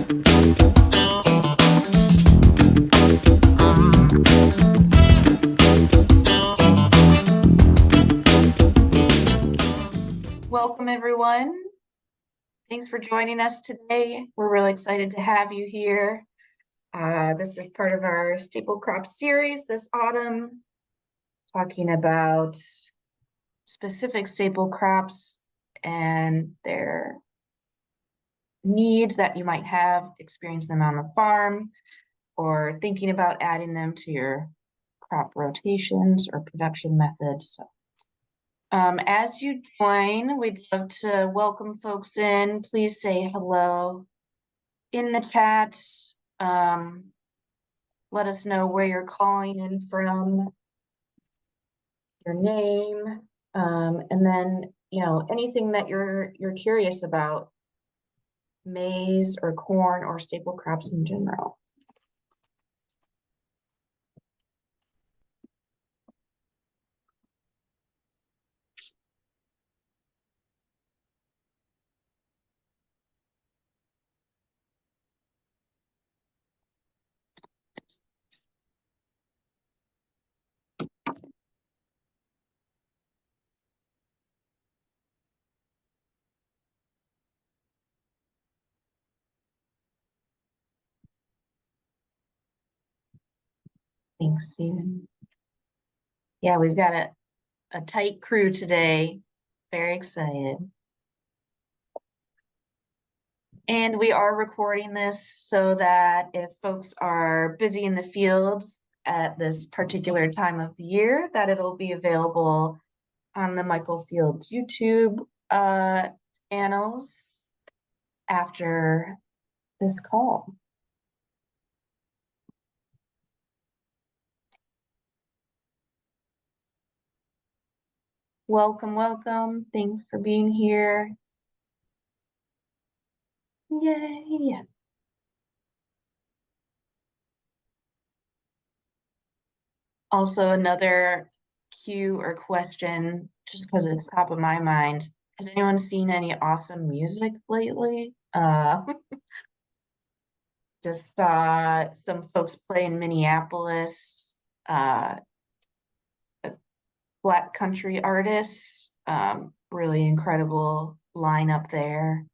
Welcome, everyone. Thanks for joining us today. We're really excited to have you here. This is part of our staple crop series this autumn, talking about specific staple crops and their needs that you might have, experiencing them on the farm, or thinking about adding them to your crop rotations or production methods. So, as you join, we'd love to welcome folks in. Please say hello in the chat. Let us know where you're calling in from, your name, and then, anything that you're curious about, maize or corn or staple crops in general. Thanks, Stephen. Yeah, we've got a tight crew today. Very excited. And we are recording this so that if folks are busy in the fields at this particular time of the year, that it'll be available on the Michael Fields YouTube channels after this call. Welcome, welcome. Thanks for being here. Yay. Also, another cue or question, just because it's top of my mind. Has anyone seen any awesome music lately? Just saw some folks play in Minneapolis, Black country artists, really incredible lineup there.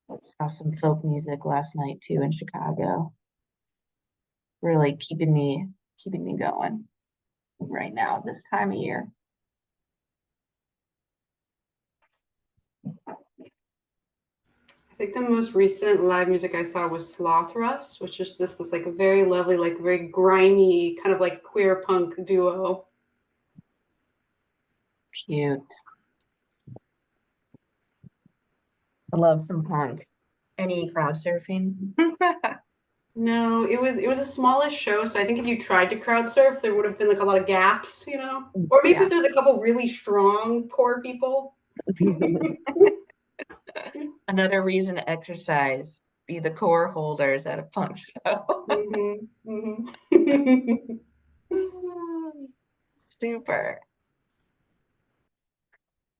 Saw some folk music last night too in Chicago. Really keeping me going right now at this time of year. I think the most recent live music I saw was Sloth Rust, which is this like a very lovely, like very grimy, kind of like queer punk duo. Cute. I love some punk. Any crowd surfing? No, it was a smallish show, so I think if you tried to crowd surf, there would have been like a lot of gaps, Or maybe Yeah. if there's a couple really strong poor people. Another reason to exercise, be the core holders at a punk show. Super.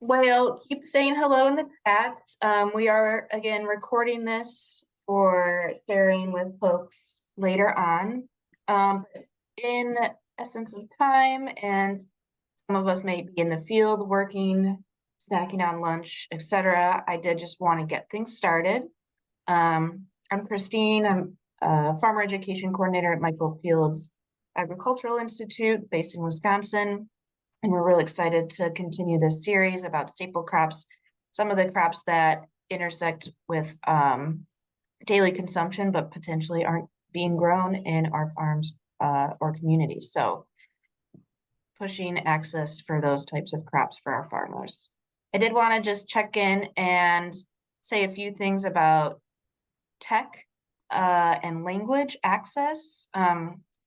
Well, keep saying hello in the chat. We are, again, recording this for sharing with folks later on. In the essence of time, and some of us may be in the field working, snacking on lunch, etc. I did just want to get things started. I'm Christine. I'm a farmer education coordinator at Michael Fields Agricultural Institute based in Wisconsin. And we're really excited to continue this series about staple crops, some of the crops that intersect with daily consumption, but potentially aren't being grown in our farms or communities. So pushing access for those types of crops for our farmers. I did want to just check in and say a few things about tech and language access.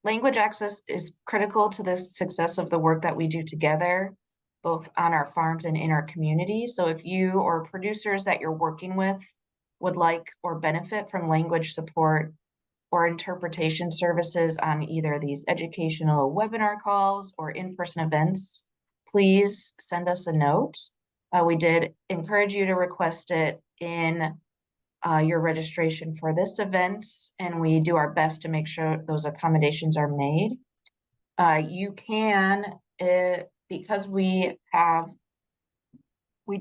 Language access is critical to the success of the work that we do together, both on our farms and in our community. So if you or producers that you're working with would like or benefit from language support or interpretation services on either these educational webinar calls or in-person events, please send us a note. We did encourage you to request it in your registration for this event, and we do our best to make sure those accommodations are made. You can, because we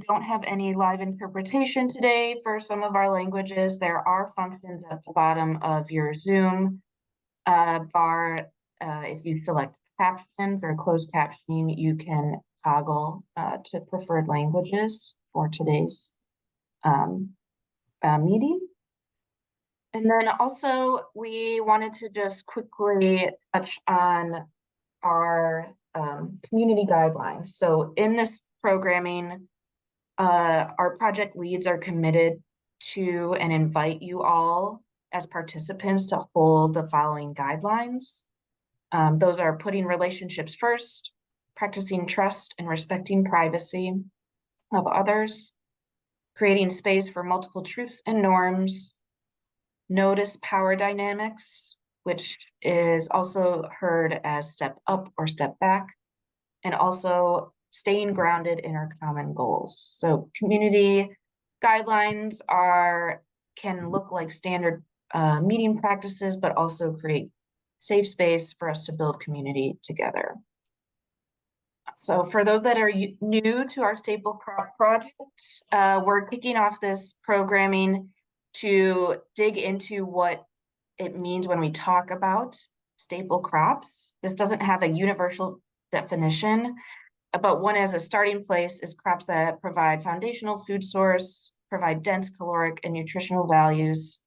don't have any live interpretation today for some of our languages. There are functions at the bottom of your Zoom bar. If you select captions or closed captioning, you can toggle to preferred languages for today's meeting. And then also we wanted to just quickly touch on our community guidelines. So in this programming, our project leads are committed to and invite you all as participants to hold the following guidelines. Those are putting relationships first, practicing trust and respecting privacy of others, creating space for multiple truths and norms, notice power dynamics, which is also heard as step up or step back, and also staying grounded in our common goals. So community guidelines can look like standard meeting practices, but also create safe space for us to build community together. So for those that are new to our staple crop project, we're kicking off this programming to dig into what it means when we talk about staple crops. This doesn't have a universal definition, but one as a starting place is crops that provide foundational food source, provide dense caloric and nutritional values,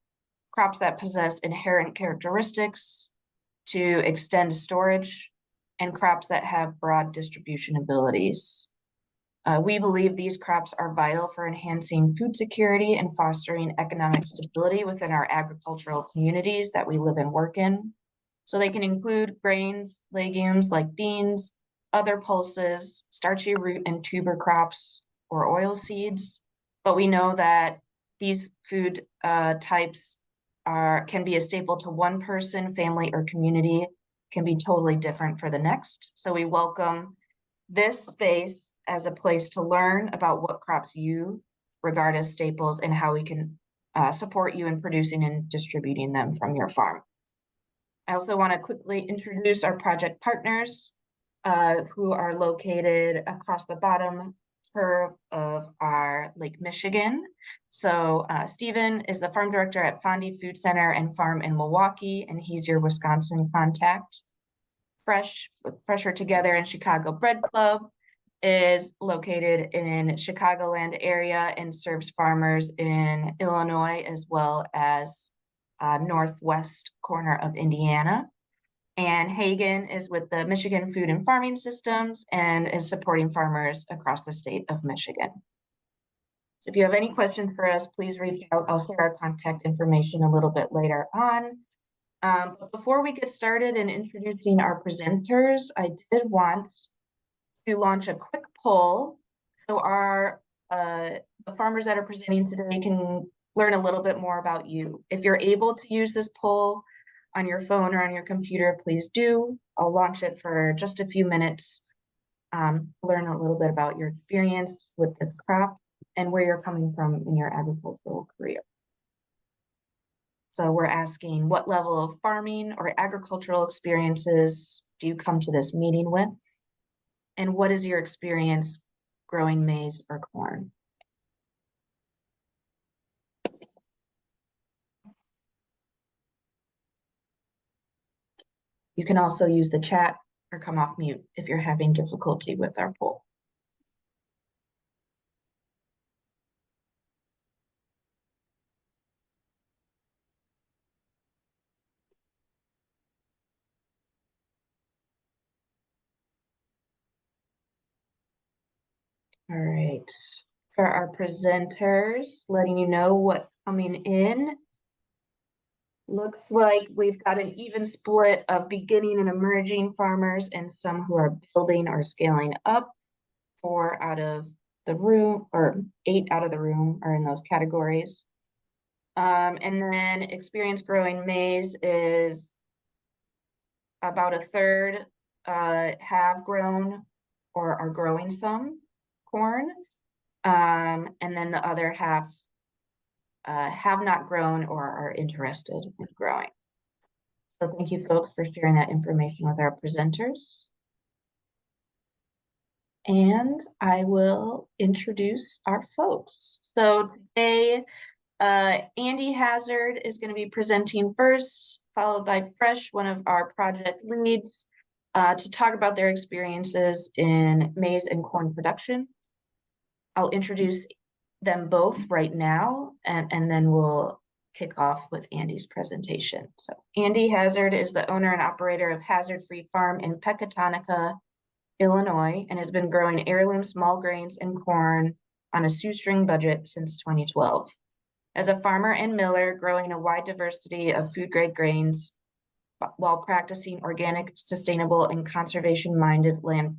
crops that possess inherent characteristics to extend storage, and crops that have broad distribution abilities. We believe these crops are vital for enhancing food security and fostering economic stability within our agricultural communities that we live and work in. So they can include grains, legumes like beans, other pulses, starchy root and tuber crops, or oil seeds. But we know that these food types can be a staple to one person, family, or community, can be totally different for the next. So we welcome this space as a place to learn about what crops you regard as staples and how we can support you in producing and distributing them from your farm. I also want to quickly introduce our project partners who are located across the bottom curve of our Lake Michigan. So Stephen is the farm director at Fondy Food Center and Farm in Milwaukee, and he's your Wisconsin contact. Fresher Together and Chicago Bread Club is located in Chicagoland area and serves farmers in Illinois as well as northwest corner of Indiana. And Hagen is with the Michigan Food and Farming Systems and is supporting farmers across the state of Michigan. So if you have any questions for us, please reach out. I'll share our contact information a little bit later on. But before we get started in introducing our presenters, I did want to launch a quick poll. So the farmers that are presenting today can learn a little bit more about you. If you're able to use this poll on your phone or on your computer, please do. I'll launch it for just a few minutes. Learn a little bit about your experience with this crop and where you're coming from in your agricultural career. So we're asking, what level of farming or agricultural experiences do you come to this meeting with? And what is your experience growing maize or corn? You can also use the chat or come off mute if you're having difficulty with our poll. All right, for our presenters, letting you know what's coming in. Looks like we've got an even split of beginning and emerging farmers and some who are building or scaling up. 4 out of the room, or 8 out of the room are in those categories. And then experience growing maize is about a third have grown or are growing some corn. And then the other half have not grown or are interested in growing. So thank you folks for sharing that information with our presenters. And I will introduce our folks. So today, Andy Hazard is going to be presenting first, followed by Fresh, one of our project leads, to talk about their experiences in maize and corn production. I'll introduce them both right now, and then we'll kick off with Andy's presentation. So Andy Hazard is the owner and operator of Hazard Free Farm in Pecatonica, Illinois, and has been growing heirloom small grains and corn on a shoestring budget since 2012. As a farmer and miller, growing a wide diversity of food-grade grains while practicing organic, sustainable, and conservation-minded land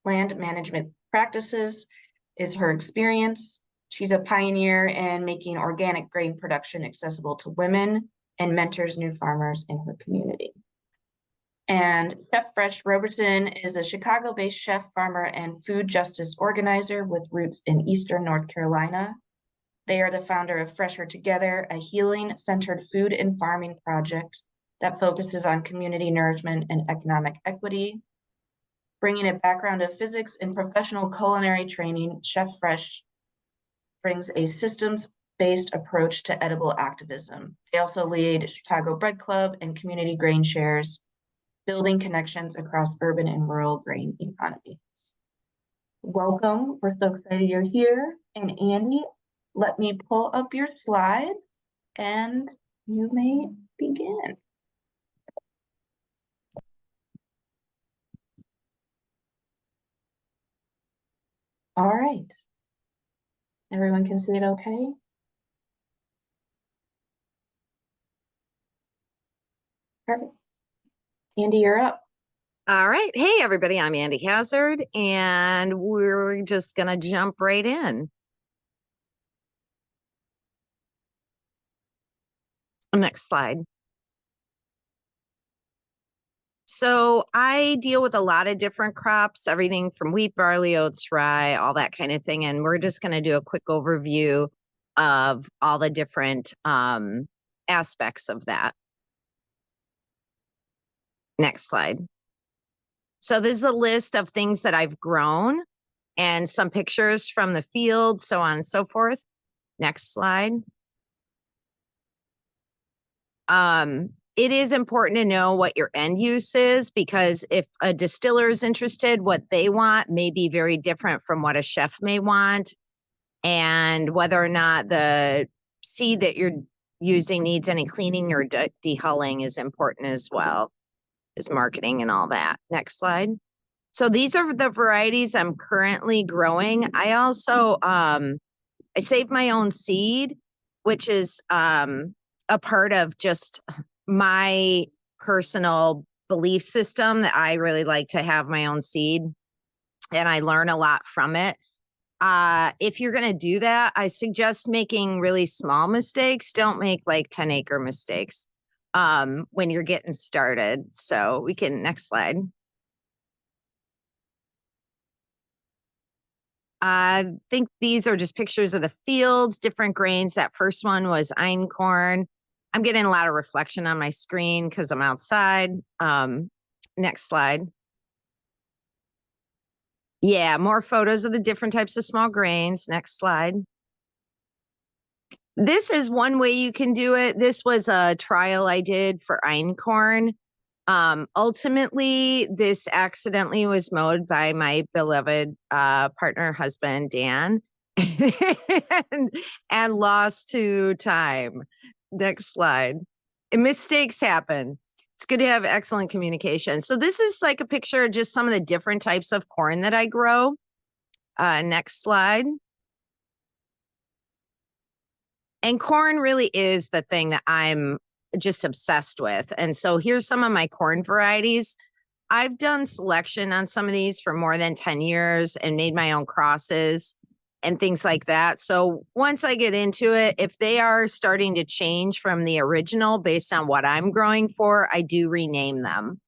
management practices is her experience. She's a pioneer in making organic grain production accessible to women and mentors new farmers in her community. And Chef Fresh Roberson is a Chicago-based chef, farmer, and food justice organizer with roots in Eastern North Carolina. They are the founder of Fresher Together, a healing-centered food and farming project that focuses on community nourishment and economic equity. Bringing a background of physics and professional culinary training, Chef Fresh brings a systems-based approach to edible activism. They also lead Chicago Bread Club and community grain shares, building connections across urban and rural grain economies. Welcome, we're so excited you're here. And Andy, let me pull up your slide and you may begin. All right. Everyone can see it okay? Perfect. Andy, you're up. All right. Hey, everybody. I'm Andy Hazard, and we're just going to jump right in. Next slide. So I deal with a lot of different crops, everything from wheat, barley, oats, rye, all that kind of thing. And we're just going to do a quick overview of all the different aspects of that. Next slide. So this is a list of things that I've grown and some pictures from the field, so on and so forth. Next slide. It is important to know what your end use is, because if a distiller is interested, what they want may be very different from what a chef may want. And whether or not the seed that you're using needs any cleaning or dehulling is important as well as marketing and all that. Next slide. So these are the varieties I'm currently growing. I also, I save my own seed, which is a part of just my personal belief system that I really like to have my own seed, and I learn a lot from it. If you're going to do that, I suggest making really small mistakes. Don't make like 10-acre mistakes when you're getting started. So we can, next slide. I think these are just pictures of the fields, different grains. That first one was einkorn. I'm getting a lot of reflection on my screen because I'm outside. Next slide. Yeah, more photos of the different types of small grains. Next slide. This is one way you can do it. This was a trial I did for einkorn. Ultimately, this accidentally was mowed by my beloved partner, husband, Dan, and lost to time. Next slide. And mistakes happen. It's good to have excellent communication. So this is like a picture of just some of the different types of corn that I grow. Next slide. And corn really is the thing that I'm just obsessed with. And so here's some of my corn varieties. I've done selection on some of these for more than 10 years and made my own crosses and things like that. So once I get into it, if they are starting to change from the original based on what I'm growing for, I do rename them.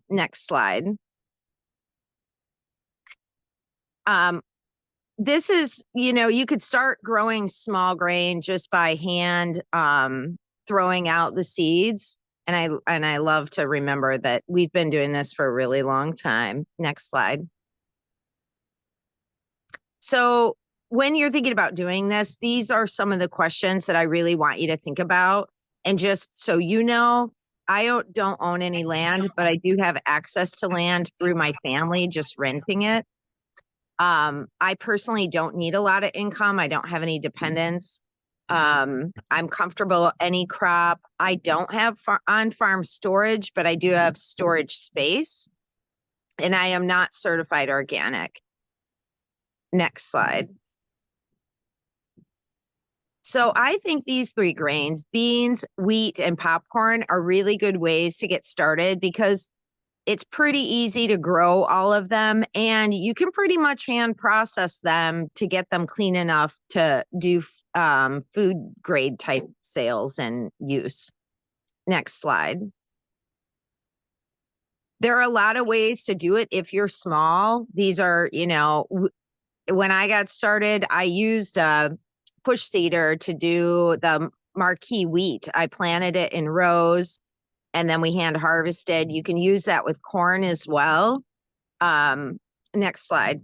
Next slide. this is, you could start growing small grain just by hand, throwing out the seeds. And I love to remember that we've been doing this for a really long time. Next slide. So when you're thinking about doing this, these are some of the questions that I really want you to think about. And just so you know, I don't own any land, but I do have access to land through my family, just renting it. I personally don't need a lot of income. I don't have any dependents. I'm comfortable with any crop. I don't have on-farm storage, but I do have storage space. And I am not certified organic. Next slide. So I think these 3 grains, beans, wheat, and popcorn, are really good ways to get started because it's pretty easy to grow all of them, and you can pretty much hand process them to get them clean enough to do food grade type sales and use. Next slide. There are a lot of ways to do it if you're small. These are, when I got started, I used a push seeder to do the marquee wheat. I planted it in rows and then we hand harvested. You can use that with corn as well. Next slide.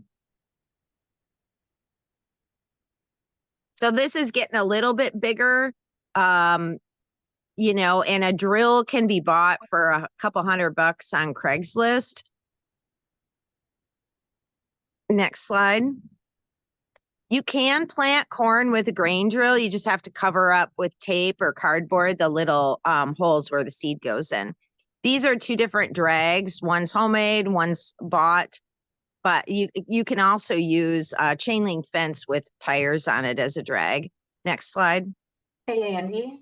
So this is getting a little bit bigger, and a drill can be bought for a couple $100 on Craigslist. Next slide. You can plant corn with a grain drill. You just have to cover up with tape or cardboard the little holes where the seed goes in. These are 2 different drags. One's homemade, one's bought. But you can also use a chain link fence with tires on it as a drag. Next slide. Hey, Andy,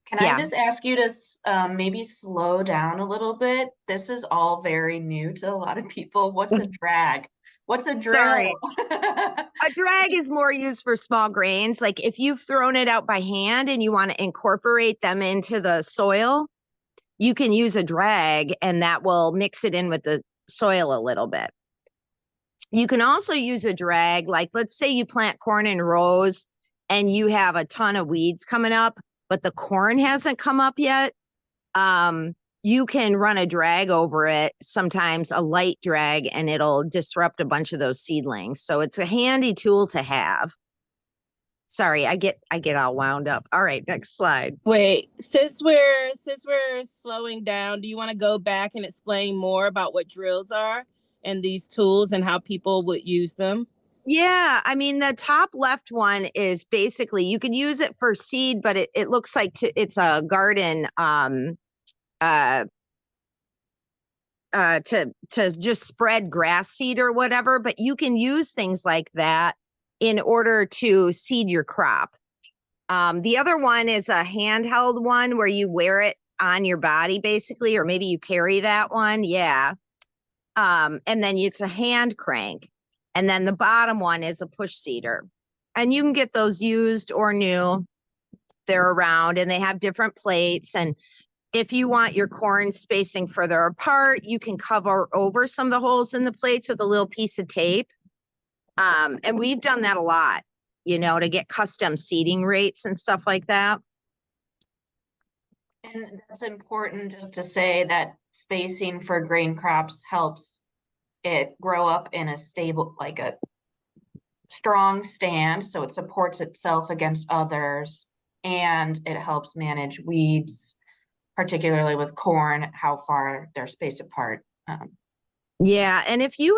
can Yeah. I just ask you to maybe slow down a little bit? This is all very new to a lot of people. What's a drag? What's a drill? Sorry. A drag is more used for small grains. Like if you've thrown it out by hand and you want to incorporate them into the soil, you can use a drag and that will mix it in with the soil a little bit. You can also use a drag, like let's say you plant corn in rows and you have a ton of weeds coming up, but the corn hasn't come up yet. You can run a drag over it, sometimes a light drag, and it'll disrupt a bunch of those seedlings. So it's a handy tool to have. Sorry, I get all wound up. All right, next slide. Wait, since we're slowing down, do you want to go back and explain more about what drills are and these tools and how people would use them? Yeah, I mean, the top left one is basically, you can use it for seed, but it looks like it's a garden to just spread grass seed or whatever, but you can use things like that in order to seed your crop. The other one is a handheld one where you wear it on your body basically, or maybe you carry that one. Yeah. And then it's a hand crank. And then the bottom one is a push seeder. And you can get those used or new. They're around and they have different plates. And if you want your corn spacing further apart, you can cover over some of the holes in the plates with a little piece of tape. And we've done that a lot, to get custom seeding rates and stuff like that. And that's important just to say that spacing for grain crops helps it grow up in a stable, like a strong stand, so it supports itself against others, and it helps manage weeds, particularly with corn, how far they're spaced apart. Yeah, and if you're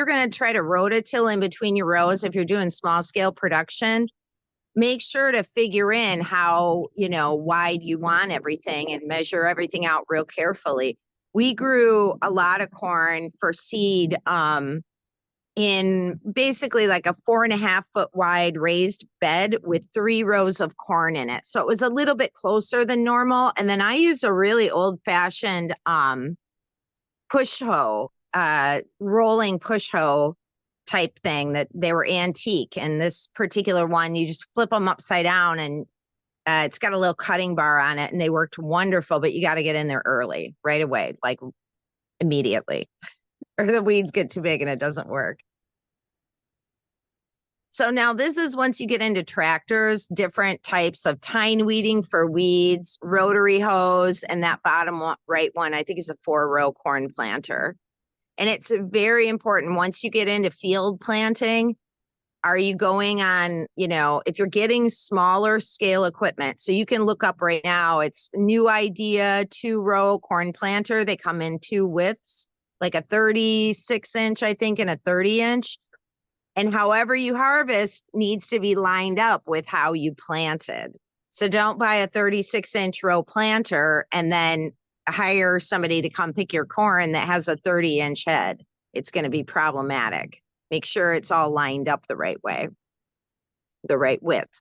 going to try to rototill in between your rows, if you're doing small scale production, make sure to figure in how, wide you want everything and measure everything out real carefully. We grew a lot of corn for seed in basically like a 4.5 foot wide raised bed with 3 rows of corn in it. So it was a little bit closer than normal. And then I used a really old fashioned push hoe, rolling push hoe type thing that they were antique. And this particular one, you just flip them upside down and it's got a little cutting bar on it and they worked wonderful, but you got to get in there early, right away, like immediately, or the weeds get too big and it doesn't work. So now this is once you get into tractors, different types of tine weeding for weeds, rotary hose, and that bottom right one, I think is a 4-row corn planter. And it's very important once you get into field planting, are you going on, if you're getting smaller scale equipment, so you can look up right now, it's New Idea 2-row corn planter. They come in 2 widths, like a 36-inch, I think, and a 30-inch. And however you harvest needs to be lined up with how you planted. So don't buy a 36-inch row planter and then hire somebody to come pick your corn that has a 30-inch head. It's going to be problematic. Make sure it's all lined up the right way, the right width.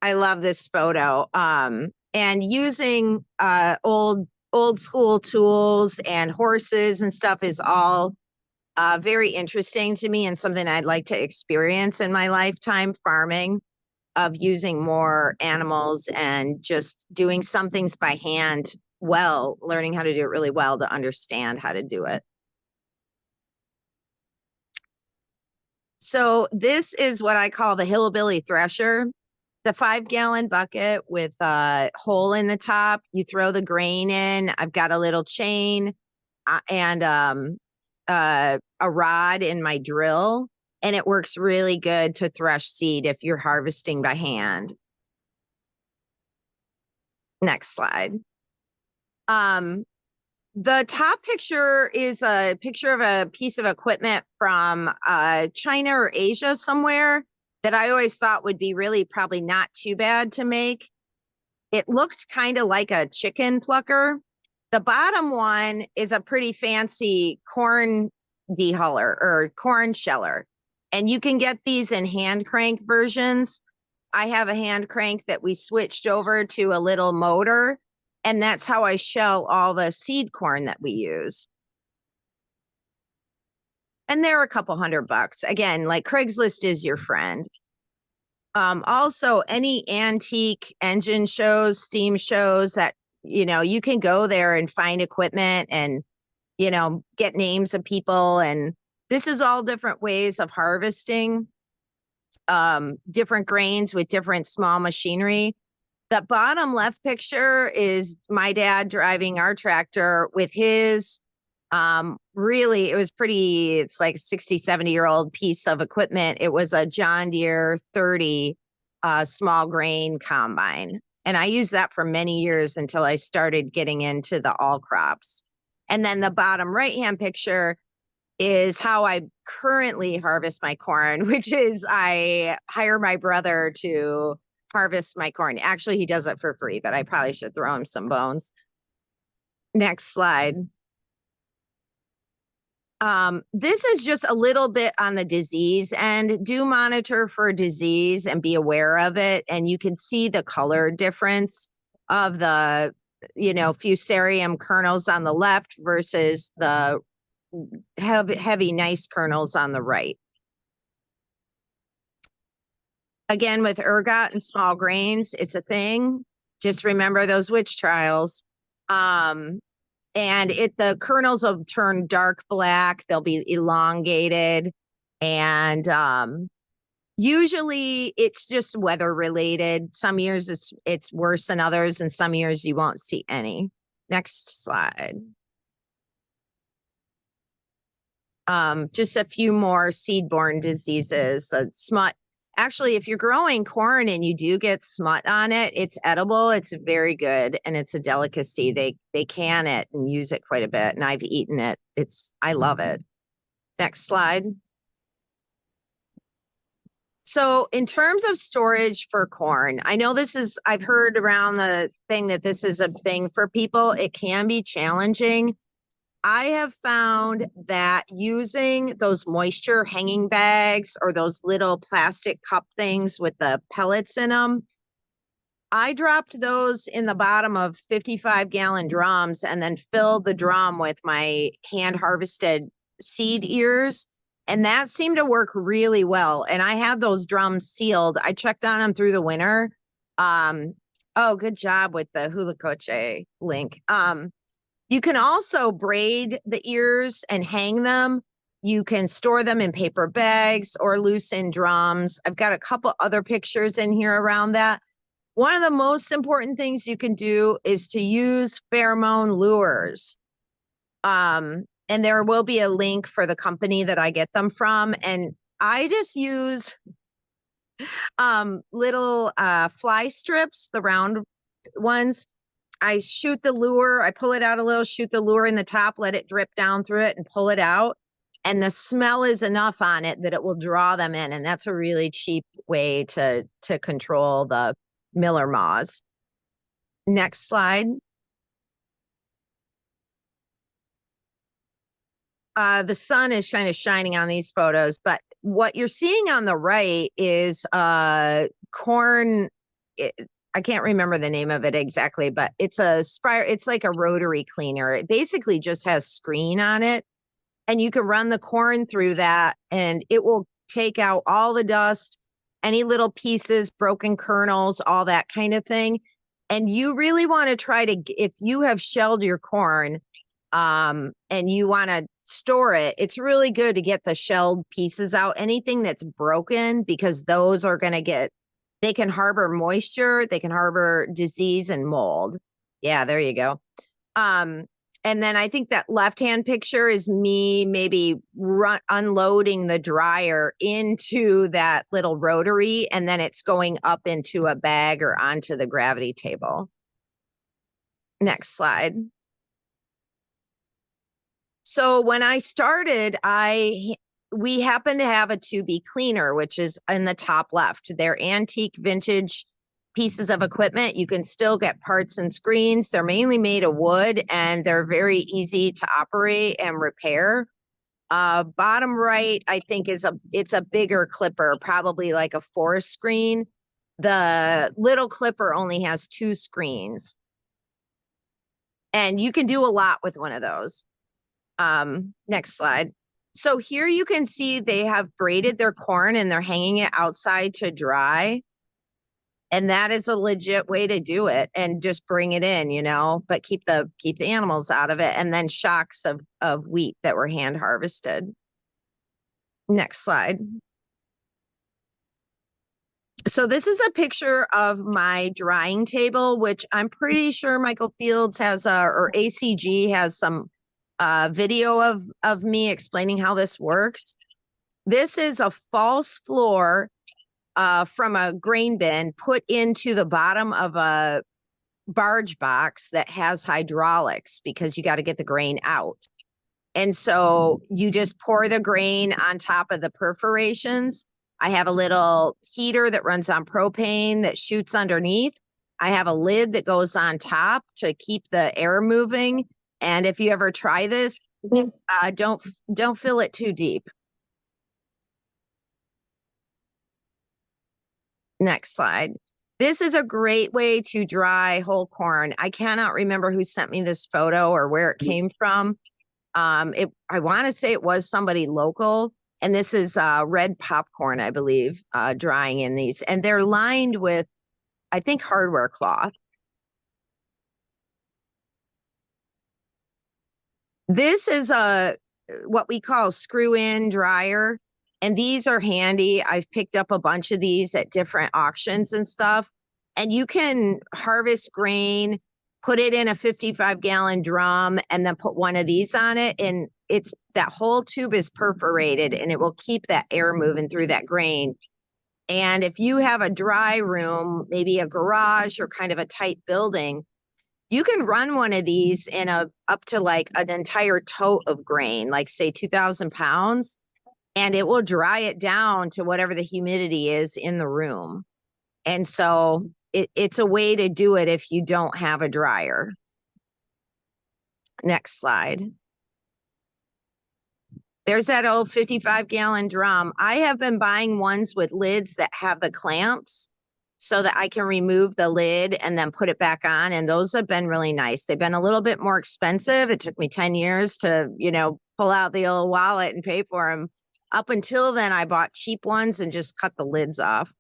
I love this photo. And using old school tools and horses and stuff is all very interesting to me and something I'd like to experience in my lifetime, farming, of using more animals and just doing some things by hand well, learning how to do it really well to understand how to do it. So this is what I call the hillbilly thresher, the 5-gallon bucket with a hole in the top. You throw the grain in. I've got a little chain and a rod in my drill, and it works really good to thresh seed if you're harvesting by hand. Next slide. The top picture is a picture of a piece of equipment from China or Asia somewhere that I always thought would be really probably not too bad to make. It looked kind of like a chicken plucker. The bottom one is a pretty fancy corn dehuller or corn sheller. And you can get these in hand crank versions. I have a hand crank that we switched over to a little motor. And that's how I shell all the seed corn that we use. And they're a couple $100. Again, like Craigslist is your friend. Also, any antique engine shows, steam shows that, you can go there and find equipment and, get names of people. And this is all different ways of harvesting different grains with different small machinery. The bottom left picture is my dad driving our tractor with his, really, it's like a 60, 70-year-old piece of equipment. It was a John Deere 30 small grain combine. And I used that for many years until I started getting into the all crops. And then the bottom right-hand picture is how I currently harvest my corn, which is I hire my brother to harvest my corn. Actually, he does it for free, but I probably should throw him some bones. Next slide. This is just a little bit on the disease end. Do monitor for disease and be aware of it. And you can see the color difference of the, fusarium kernels on the left versus the heavy, nice kernels on the right. Again, with ergot and small grains, it's a thing. Just remember those witch trials. And the kernels will turn dark black. They'll be elongated. And usually it's just weather related. Some years it's worse than others, and some years you won't see any. Next slide. Just a few more seed-borne diseases. Smut. Actually, if you're growing corn and you do get smut on it, it's edible. It's very good, and it's a delicacy. They can it and use it quite a bit, and I've eaten it. I love it. Next slide. So in terms of storage for corn, I know I've heard around the thing that this is a thing for people. It can be challenging. I have found that using those moisture hanging bags or those little plastic cup things with the pellets in them, I dropped those in the bottom of 55-gallon drums and then filled the drum with my hand harvested seed ears. And that seemed to work really well. And I had those drums sealed. I checked on them through the winter. Oh, good job with the hula coche link. You can also braid the ears and hang them You can store them in paper bags or loose in drums. I've got a couple other pictures in here around that. One of the most important things you can do is to use pheromone lures. And there will be a link for the company that I get them from. And I just use little fly strips, the round ones. I shoot the lure, I pull it out a little, shoot the lure in the top, let it drip down through it and pull it out. And the smell is enough on it that it will draw them in. And that's a really cheap way to control the miller moths. Next slide. The sun is kind of shining on these photos, but what you're seeing on the right is corn. I can't remember the name of it exactly, but it's it's like a rotary cleaner. It basically just has screen on it, and you can run the corn through that and it will take out all the dust, any little pieces, broken kernels, all that kind of thing. And you really want to try to, if you have shelled your corn, and you want to store it, it's really good to get the shelled pieces out, anything that's broken, because those are going to get, they can harbor moisture, they can harbor disease and mold. Yeah, there you go. And then I think that left-hand picture is me maybe unloading the dryer into that little rotary, and then it's going up into a bag or onto the gravity table. Next slide. So when I started, we happen to have a 2B cleaner, which is in the top left. They're antique vintage pieces of equipment. You can still get parts and screens. They're mainly made of wood and they're very easy to operate and repair. Bottom right, I think it's a bigger clipper, probably like a 4 screen. The little clipper only has 2 screens. And you can do a lot with one of those. Next slide. So here you can see they have braided their corn and they're hanging it outside to dry. And that is a legit way to do it, and just bring it in, you know, but keep the animals out of it. And then shocks of wheat that were hand harvested. Next slide. So this is a picture of my drying table, which I'm pretty sure Michael Fields has, or ACG has some video of me explaining how this works. This is a false floor from a grain bin put into the bottom of a barge box that has hydraulics, because you got to get the grain out. And so you just pour the grain on top of the perforations. I have a little heater that runs on propane that shoots underneath. I have a lid that goes on top to keep the air moving. And if you ever try this, don't fill it too deep. Next slide. This is a great way to dry whole corn. I cannot remember who sent me this photo or where it came from. I want to say it was somebody local. And this is red popcorn, I believe, drying in these. And they're lined with, I think, hardware cloth. This is what we call screw-in dryer. And these are handy. I've picked up a bunch of these at different auctions and stuff. And you can harvest grain, put it in a 55-gallon drum, and then put one of these on it. And that whole tube is perforated, and it will keep that air moving through that grain. And if you have a dry room, maybe a garage or kind of a tight building, you can run one of these in up to like an entire tote of grain, like say 2,000 pounds, and it will dry it down to whatever the humidity is in the room. And so it's a way to do it if you don't have a dryer. Next slide. There's that old 55-gallon drum. I have been buying ones with lids that have the clamps so that I can remove the lid and then put it back on. And those have been really nice. They've been a little bit more expensive. It took me 10 years to, pull out the old wallet and pay for them. Up until then, I bought cheap ones and just cut the lids off.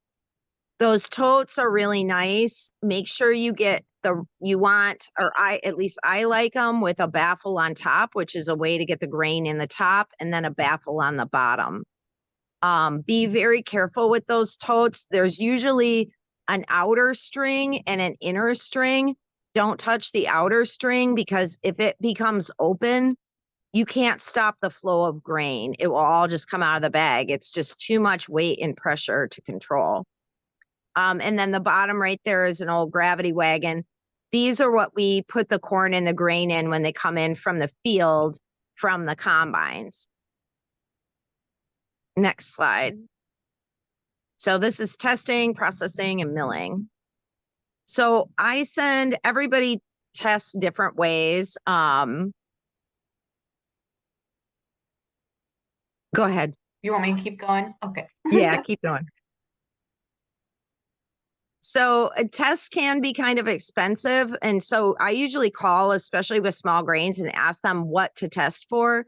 Those totes are really nice. Make sure you get at least I like them with a baffle on top, which is a way to get the grain in the top, and then a baffle on the bottom. Be very careful with those totes. There's usually an outer string and an inner string. Don't touch the outer string, because if it becomes open, you can't stop the flow of grain. It will all just come out of the bag. It's just too much weight and pressure to control. And then the bottom right there is an old gravity wagon. These are what we put the corn and the grain in when they come in from the field from the combines. Next slide. So this is testing, processing, and milling. So I send everybody tests different ways. Go ahead. You want me to keep going? Okay. Yeah, keep going. So tests can be kind of expensive. And so I usually call, especially with small grains, and ask them what to test for.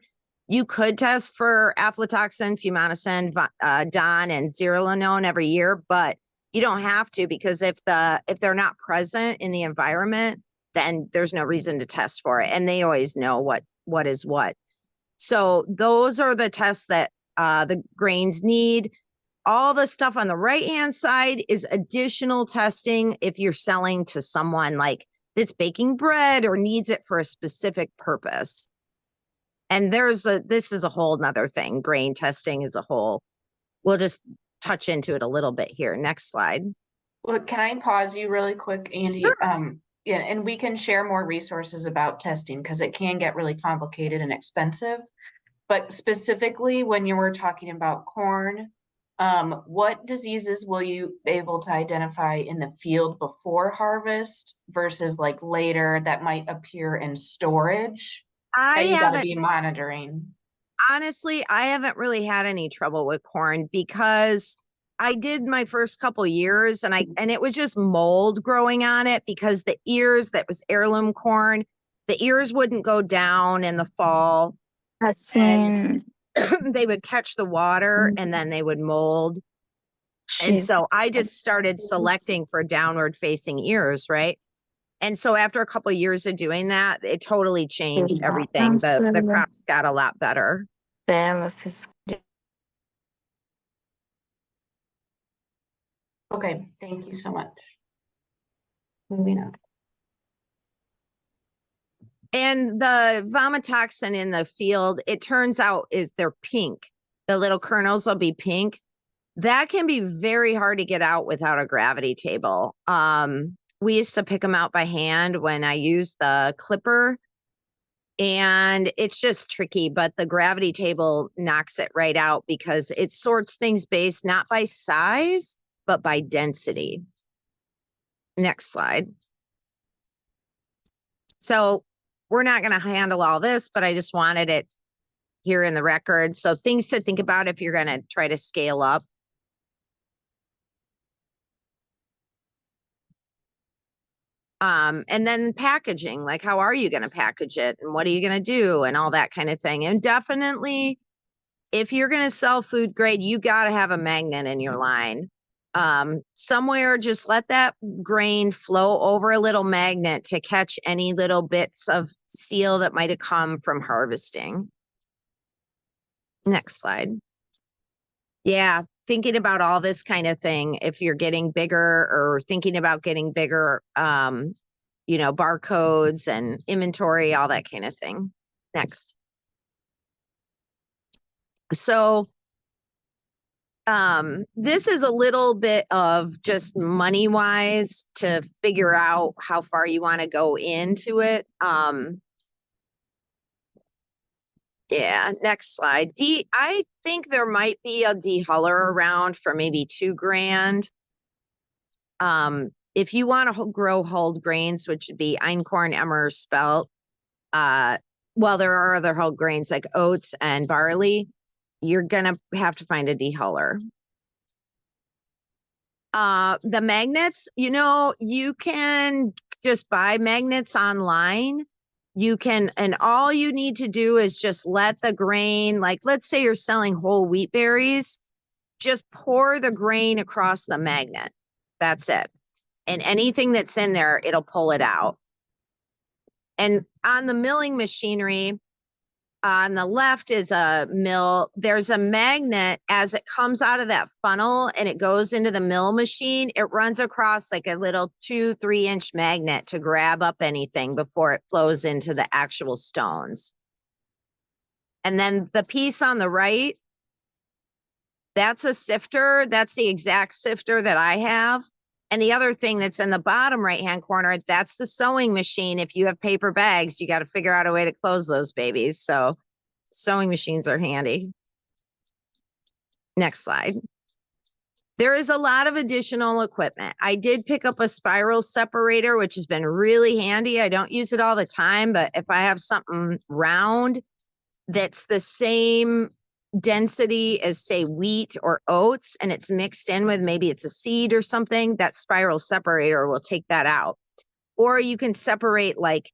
You could test for aflatoxin, fumonisin, DON, and zearalenone every year, but you don't have to, because if they're not present in the environment, then there's no reason to test for it. And they always know what is what. So those are the tests that the grains need. All the stuff on the right-hand side is additional testing if you're selling to someone like that's baking bread or needs it for a specific purpose. And this is a whole nother thing. Grain testing is a whole, we'll just touch into it a little bit here. Next slide. Well, can I pause you really quick, Andy? Sure. Yeah, and we can share more resources about testing, because it can get really complicated and expensive. But specifically when you were talking about corn, what diseases will you be able to identify in the field before harvest versus like later that might appear in storage that you got to be monitoring? Honestly, I haven't really had any trouble with corn, because I did my first couple years and it was just mold growing on it, because the ears, that was heirloom corn, the ears wouldn't go down in the fall. And they would catch the water and then they would mold. And so I just started selecting for downward facing ears, right? And so after a couple of years of doing that, it totally changed everything. The crops got a lot better. Okay, thank you so much. Moving on. And the vomitoxin in the field, it turns out they're pink. The little kernels will be pink. That can be very hard to get out without a gravity table. We used to pick them out by hand when I used the clipper, and it's just tricky, but the gravity table knocks it right out, because it sorts things based not by size, but by density. Next slide. So we're not going to handle all this, but I just wanted it here in the record. So things to think about if you're going to try to scale up. And then packaging, like how are you going to package it and what are you going to do and all that kind of thing. And definitely, if you're going to sell food grade, you got to have a magnet in your line. Somewhere, just let that grain flow over a little magnet to catch any little bits of steel that might have come from harvesting. Next slide. Yeah, thinking about all this kind of thing, if you're getting bigger or thinking about getting bigger, barcodes and inventory, all that kind of thing. Next. So this is a little bit of just money wise to figure out how far you want to go into it. Yeah, next slide. I think there might be a dehuller around for maybe $2,000. If you want to grow whole grains, which would be einkorn, emmer, spelt, there are other whole grains like oats and barley, you're gonna have to find a dehuller. The magnets, you can just buy magnets online. And all you need to do is just let the grain, like let's say you're selling whole wheat berries, just pour the grain across the magnet. That's it. And anything that's in there, it'll pull it out. And on the milling machinery, on the left is a mill. There's a magnet as it comes out of that funnel and it goes into the mill machine. It runs across like a little 2-3 inch magnet to grab up anything before it flows into the actual stones. And then the piece on the right, that's a sifter. That's the exact sifter that I have. And the other thing that's in the bottom right-hand corner, that's the sewing machine. If you have paper bags, you got to figure out a way to close those babies. So sewing machines are handy. Next slide. There is a lot of additional equipment. I did pick up a spiral separator, which has been really handy. I don't use it all the time, but if I have something round that's the same density as say wheat or oats and it's mixed in with maybe it's a seed or something, that spiral separator will take that out. Or you can separate like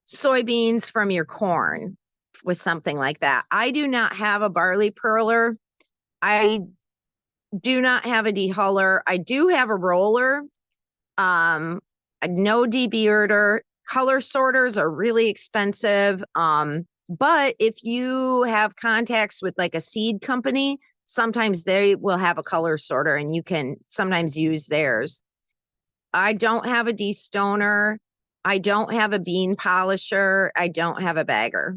soybeans from your corn with something like that. I do not have a barley pearler. I do not have a dehuller. I do have a roller. No debearder. Color sorters are really expensive. But if you have contacts with like a seed company, sometimes they will have a color sorter and you can sometimes use theirs. I don't have a destoner. I don't have a bean polisher. I don't have a bagger.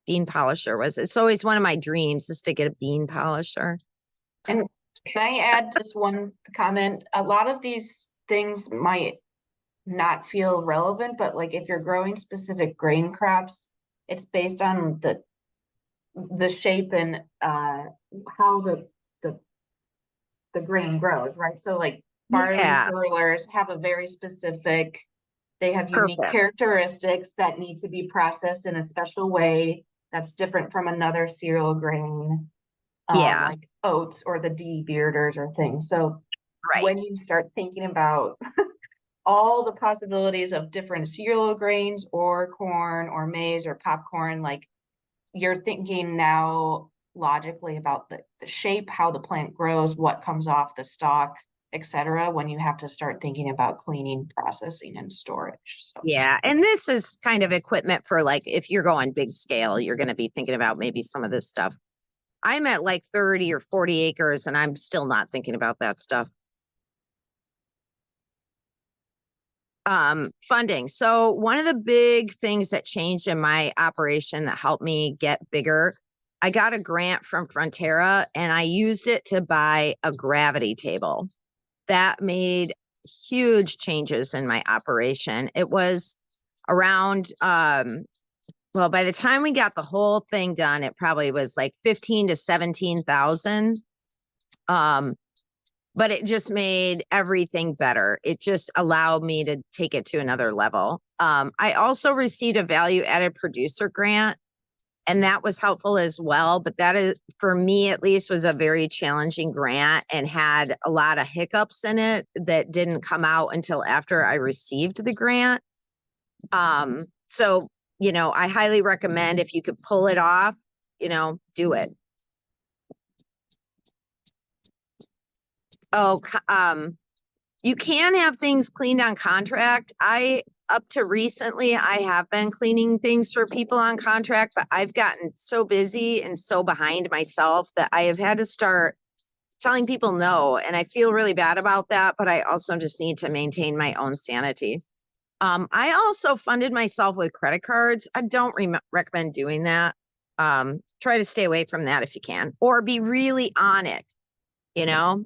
Bean polisher it's always one of my dreams is to get a bean polisher. And can I add just one comment? A lot of these things might not feel relevant, but like if you're growing specific grain crops, it's based on the shape and how the grain grows, right? So like barley pearlers have a very specific, they have unique characteristics that need to be processed in a special way that's different from another cereal grain, like oats or the debearders or things. So when you start thinking about all the possibilities of different cereal grains or corn or maize or popcorn, like you're thinking now logically about the shape, how the plant grows, what comes off the stalk, etc. when you have to start thinking about cleaning, processing, and storage. So. Yeah, and this is kind of equipment for like if you're going big scale, you're going to be thinking about maybe some of this stuff. I'm at like 30 or 40 acres and I'm still not thinking about that stuff. Funding. So one of the big things that changed in my operation that helped me get bigger, I got a grant from Frontera and I used it to buy a gravity table. That made huge changes in my operation. It was around, well, by the time we got the whole thing done, it probably was like 15 to 17,000. But it just made everything better. It just allowed me to take it to another level. I also received a value added producer grant, and that was helpful as well. But that is, for me at least, was a very challenging grant and had a lot of hiccups in it that didn't come out until after I received the grant. So, you know, I highly recommend if you could pull it off, you know, do it. You can have things cleaned on contract. Up to recently, I have been cleaning things for people on contract, but I've gotten so busy and so behind myself that I have had to start telling people no. And I feel really bad about that, but I also just need to maintain my own sanity. I also funded myself with credit cards. I don't recommend doing that. Try to stay away from that if you can, or be really on it, you know?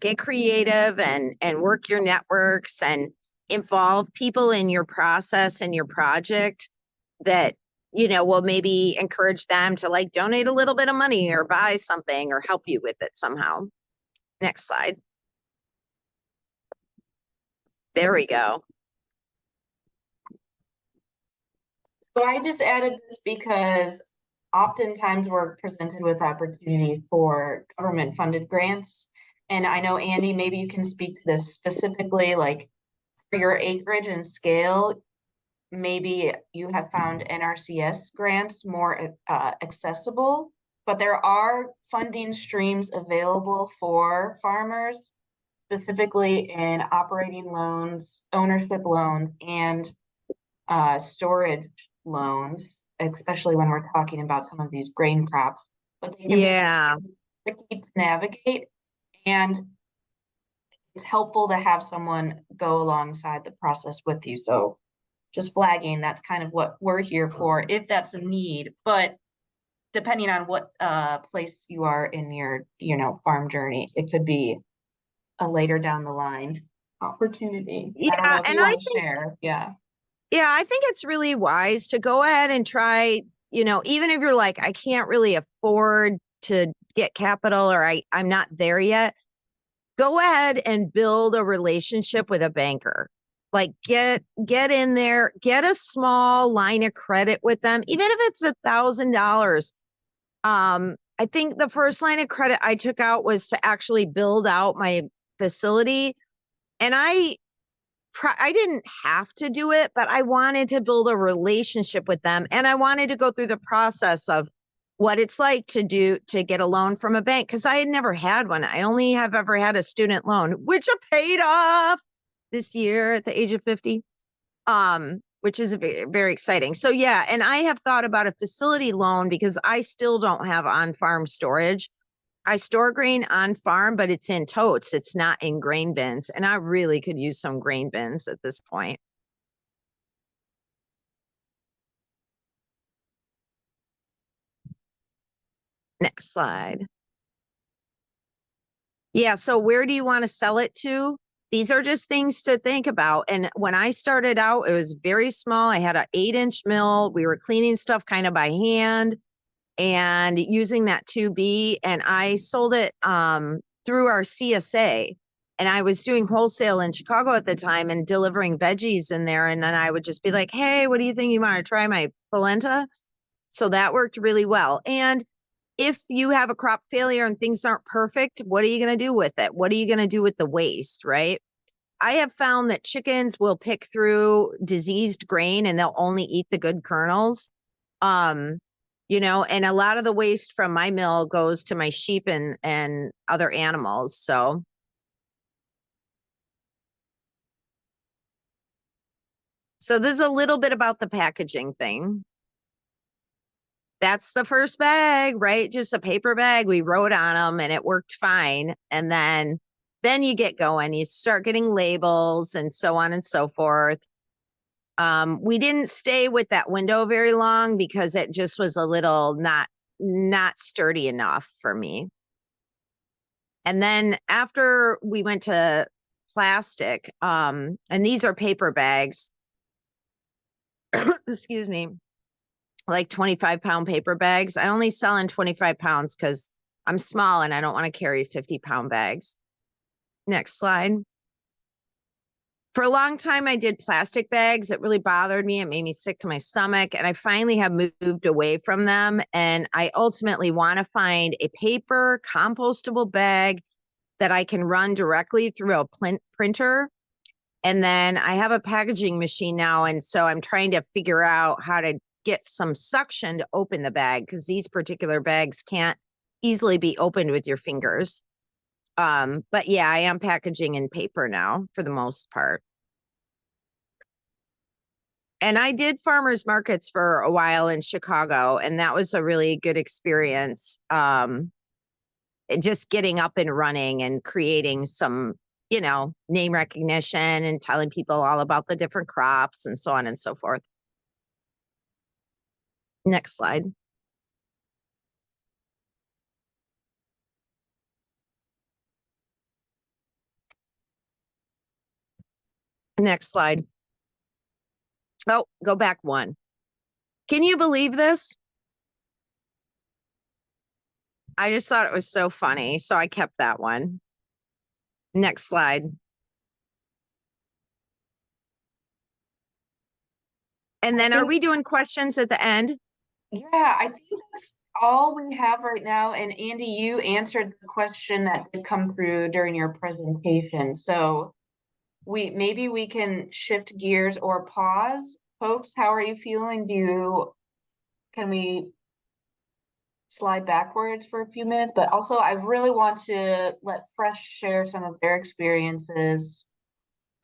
Get creative and work your networks and involve people in your process and your project that, you know, will maybe encourage them to like donate a little bit of money or buy something or help you with it somehow. Next slide. There we go. So I just added this because oftentimes we're presented with opportunities for government funded grants. And I know, Andy, maybe you can speak to this specifically, like for your acreage and scale, maybe you have found NRCS grants more accessible, but there are funding streams available for farmers specifically in operating loans, ownership loans, and storage loans, especially when we're talking about some of these grain crops. But they can Yeah. be tricky to navigate, and it's helpful to have someone go alongside the process with you. So just flagging, that's kind of what we're here for, if that's a need. But depending on what place you are in your, farm journey, it could be a later down the line opportunity. I don't know Yeah, if and you I want to think share. Yeah. I think it's really wise to go ahead and try, even if you're like, I can't really afford to get capital or I'm not there yet, go ahead and build a relationship with a banker. Like get in there, get a small line of credit with them, even if it's $1,000. I think the first line of credit I took out was to actually build out my facility. And I didn't have to do it, but I wanted to build a relationship with them. And I wanted to go through the process of what it's like to get a loan from a bank. Cause I had never had one. I only have ever had a student loan, which I paid off this year at the age of 50. Which is very, very exciting. So yeah. And I have thought about a facility loan because I still don't have on-farm storage. I store grain on farm, but it's in totes. It's not in grain bins. And I really could use some grain bins at this point. Next slide. Yeah. So where do you want to sell it to? These are just things to think about. And when I started out, it was very small. I had an 8-inch mill. We were cleaning stuff kind of by hand and using that 2B. And I sold it through our CSA. And I was doing wholesale in Chicago at the time and delivering veggies in there. And then I would just be like, hey, what do you think? You want to try my polenta? So that worked really well. And if you have a crop failure and things aren't perfect, what are you going to do with it? What are you going to do with the waste, right? I have found that chickens will pick through diseased grain and they'll only eat the good kernels. And a lot of the waste from my mill goes to my sheep and other animals. So this is a little bit about the packaging thing. That's the first bag, right? Just a paper bag. We wrote on them and it worked fine. And then you get going, you start getting labels and so on and so forth. We didn't stay with that window very long because it just was a little not sturdy enough for me. And then after we went to plastic, and these are paper bags, excuse me, like 25-pound paper bags. I only sell in 25 pounds because I'm small and I don't want to carry 50-pound bags. Next slide. For a long time, I did plastic bags. It really bothered me. It made me sick to my stomach. And I finally have moved away from them. And I ultimately want to find a paper compostable bag that I can run directly through a printer. And then I have a packaging machine now. And so I'm trying to figure out how to get some suction to open the bag because these particular bags can't easily be opened with your fingers. But yeah, I am packaging in paper now for the most part. And I did farmers markets for a while in Chicago, and that was a really good experience. Just getting up and running and creating some, name recognition and telling people all about the different crops and so on and so forth. Next slide. Next slide. Oh, go back one. Can you believe this? I just thought it was so funny, so I kept that one. Next slide. And then are we doing questions at the end? Yeah, I think that's all we have right now. And Andy, you answered the question that did come through during your presentation. So maybe we can shift gears or pause. Folks, how are you feeling? Can we slide backwards for a few minutes, but also I really want to let Fresh share some of their experiences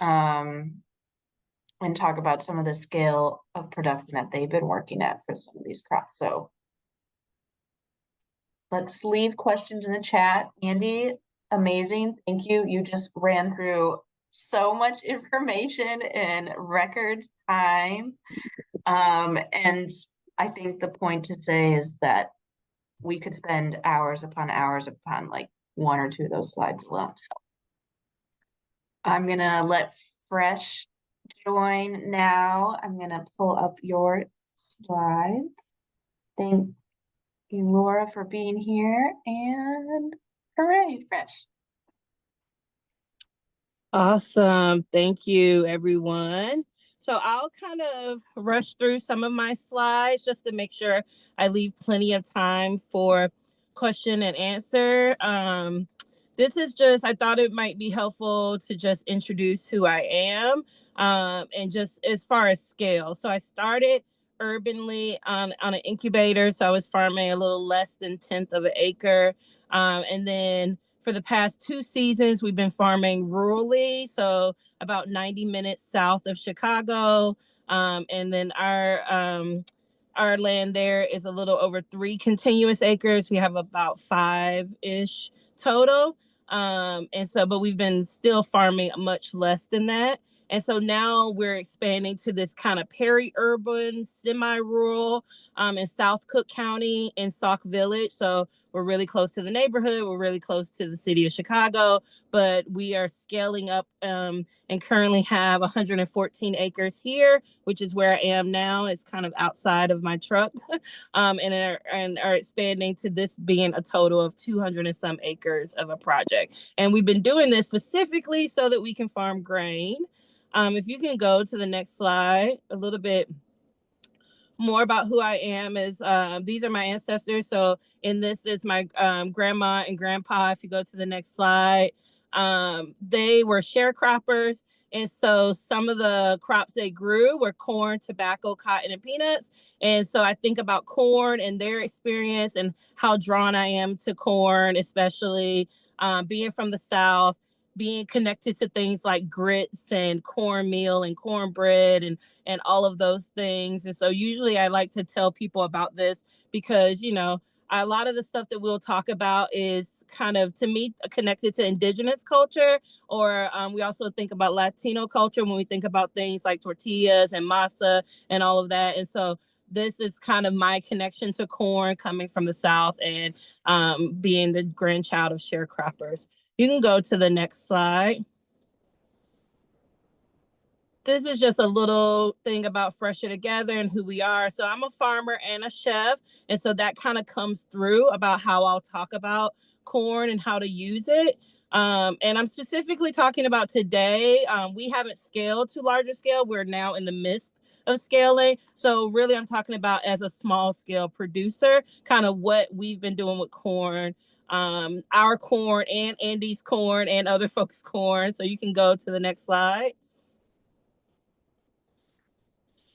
and talk about some of the scale of production that they've been working at for some of these crops. So let's leave questions in the chat. Andy, amazing. Thank you. You just ran through so much information in record time. And I think the point to say is that we could spend hours upon like one or two of those slides alone. So I'm gonna let Fresh join now. I'm gonna pull up your slides. Thank you, Laura, for being here, and hooray, Fresh. Awesome. Thank you, everyone. So I'll kind of rush through some of my slides just to make sure I leave plenty of time for question and answer. This is just, I thought it might be helpful to just introduce who I am and just as far as scale. So I started urbanly on an incubator. So I was farming a little less than 1/10 of an acre. And then for the past 2 seasons, we've been farming rurally, so about 90 minutes south of Chicago. And then our land there is a little over 3 continuous acres. We have about 5-ish total. But we've been still farming much less than that. And so now we're expanding to this kind of peri-urban, semi-rural in South Cook County in Sauk Village. So we're really close to the neighborhood. We're really close to the city of Chicago, but we are scaling up and currently have 114 acres here, which is where I am now. It's kind of outside of my truck and are expanding to this being a total of 200 and some acres of a project. And we've been doing this specifically so that we can farm grain. If you can go to the next slide, a little bit more about who I am is these are my ancestors. So in this is my grandma and grandpa. If you go to the next slide, they were sharecroppers. And so some of the crops they grew were corn, tobacco, cotton, and peanuts. And so I think about corn and their experience and how drawn I am to corn, especially being from the South, being connected to things like grits and cornmeal and cornbread and all of those things. And so usually I like to tell people about this because, you know, a lot of the stuff that we'll talk about is kind of, to me, connected to indigenous culture, or we also think about Latino culture when we think about things like tortillas and masa and all of that. And so this is kind of my connection to corn coming from the South and being the grandchild of sharecroppers. You can go to the next slide. This is just a little thing about Fresher Together and who we are. So I'm a farmer and a chef. And so that kind of comes through about how I'll talk about corn and how to use it. And I'm specifically talking about today. We haven't scaled to larger scale. We're now in the midst of scaling. So really, I'm talking about as a small scale producer, kind of what we've been doing with corn, our corn and Andy's corn and other folks' corn. So you can go to the next slide.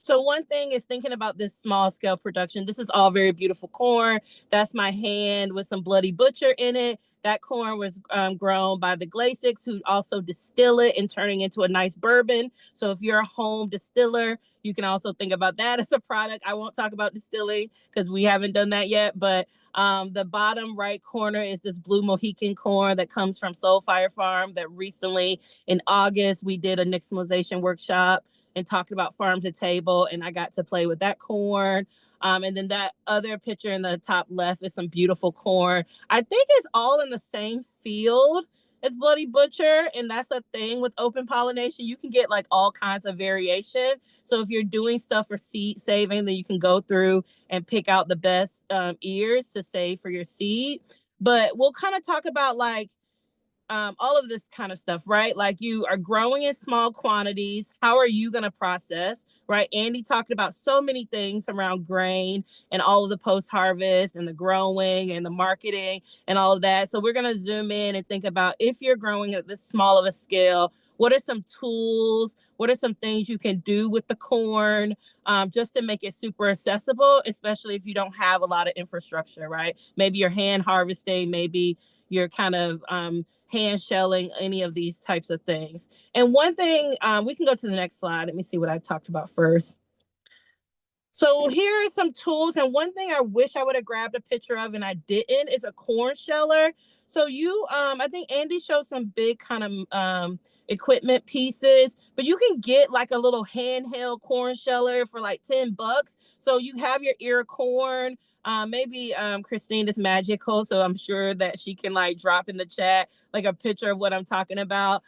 So one thing is thinking about this small scale production. This is all very beautiful corn. That's my hand with some Bloody Butcher in it. That corn was grown by the Glasics, who also distill it and turning into a nice bourbon. So if you're a home distiller, you can also think about that as a product. I won't talk about distilling because we haven't done that yet, but the bottom right corner is this Blue Mohican corn that comes from Soul Fire Farm that recently in August, we did a nixtamalization workshop and talked about farm to table, and I got to play with that corn. And then that other picture in the top left is some beautiful corn. I think it's all in the same field as Bloody Butcher, and that's a thing with open pollination. You can get like all kinds of variation. So if you're doing stuff for seed saving, then you can go through and pick out the best ears to save for your seed. But we'll kind of talk about like all of this kind of stuff, right? Like you are growing in small quantities. How are you going to process, right? Andy talked about so many things around grain and all of the post-harvest and the growing and the marketing and all of that. So we're going to zoom in and think about if you're growing at this small of a scale, what are some tools, what are some things you can do with the corn, just to make it super accessible, especially if you don't have a lot of infrastructure, right? Maybe you're hand harvesting, maybe you're kind of hand shelling, any of these types of things. And one thing, we can go to the next slide. Let me see what I talked about first. So here are some tools. And one thing I wish I would have grabbed a picture of and I didn't is a corn sheller. So I think Andy showed some big kind of equipment pieces, but you can get like a little handheld corn sheller for like $10. So you have your ear of corn. Maybe Christine is magical, so I'm sure that she can like drop in the chat like a picture of what I'm talking about.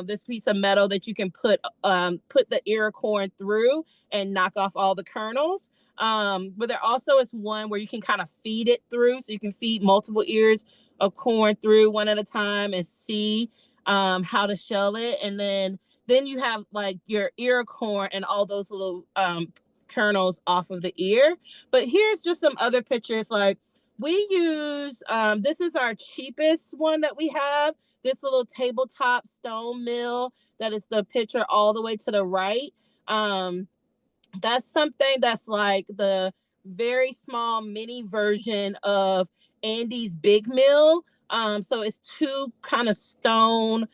This piece of metal that you can put the ear of corn through and knock off all the kernels. But there also is one where you can kind of feed it through, so you can feed multiple ears of corn through one at a time and see how to shell it. And then you have like your ear of corn and all those little kernels off of the ear. But here's just some other pictures. Like we use this is our cheapest one that we have, this little tabletop stone mill that is the picture all the way to the right. That's something that's like the very small mini version of Andy's big mill. So it's two kind of stone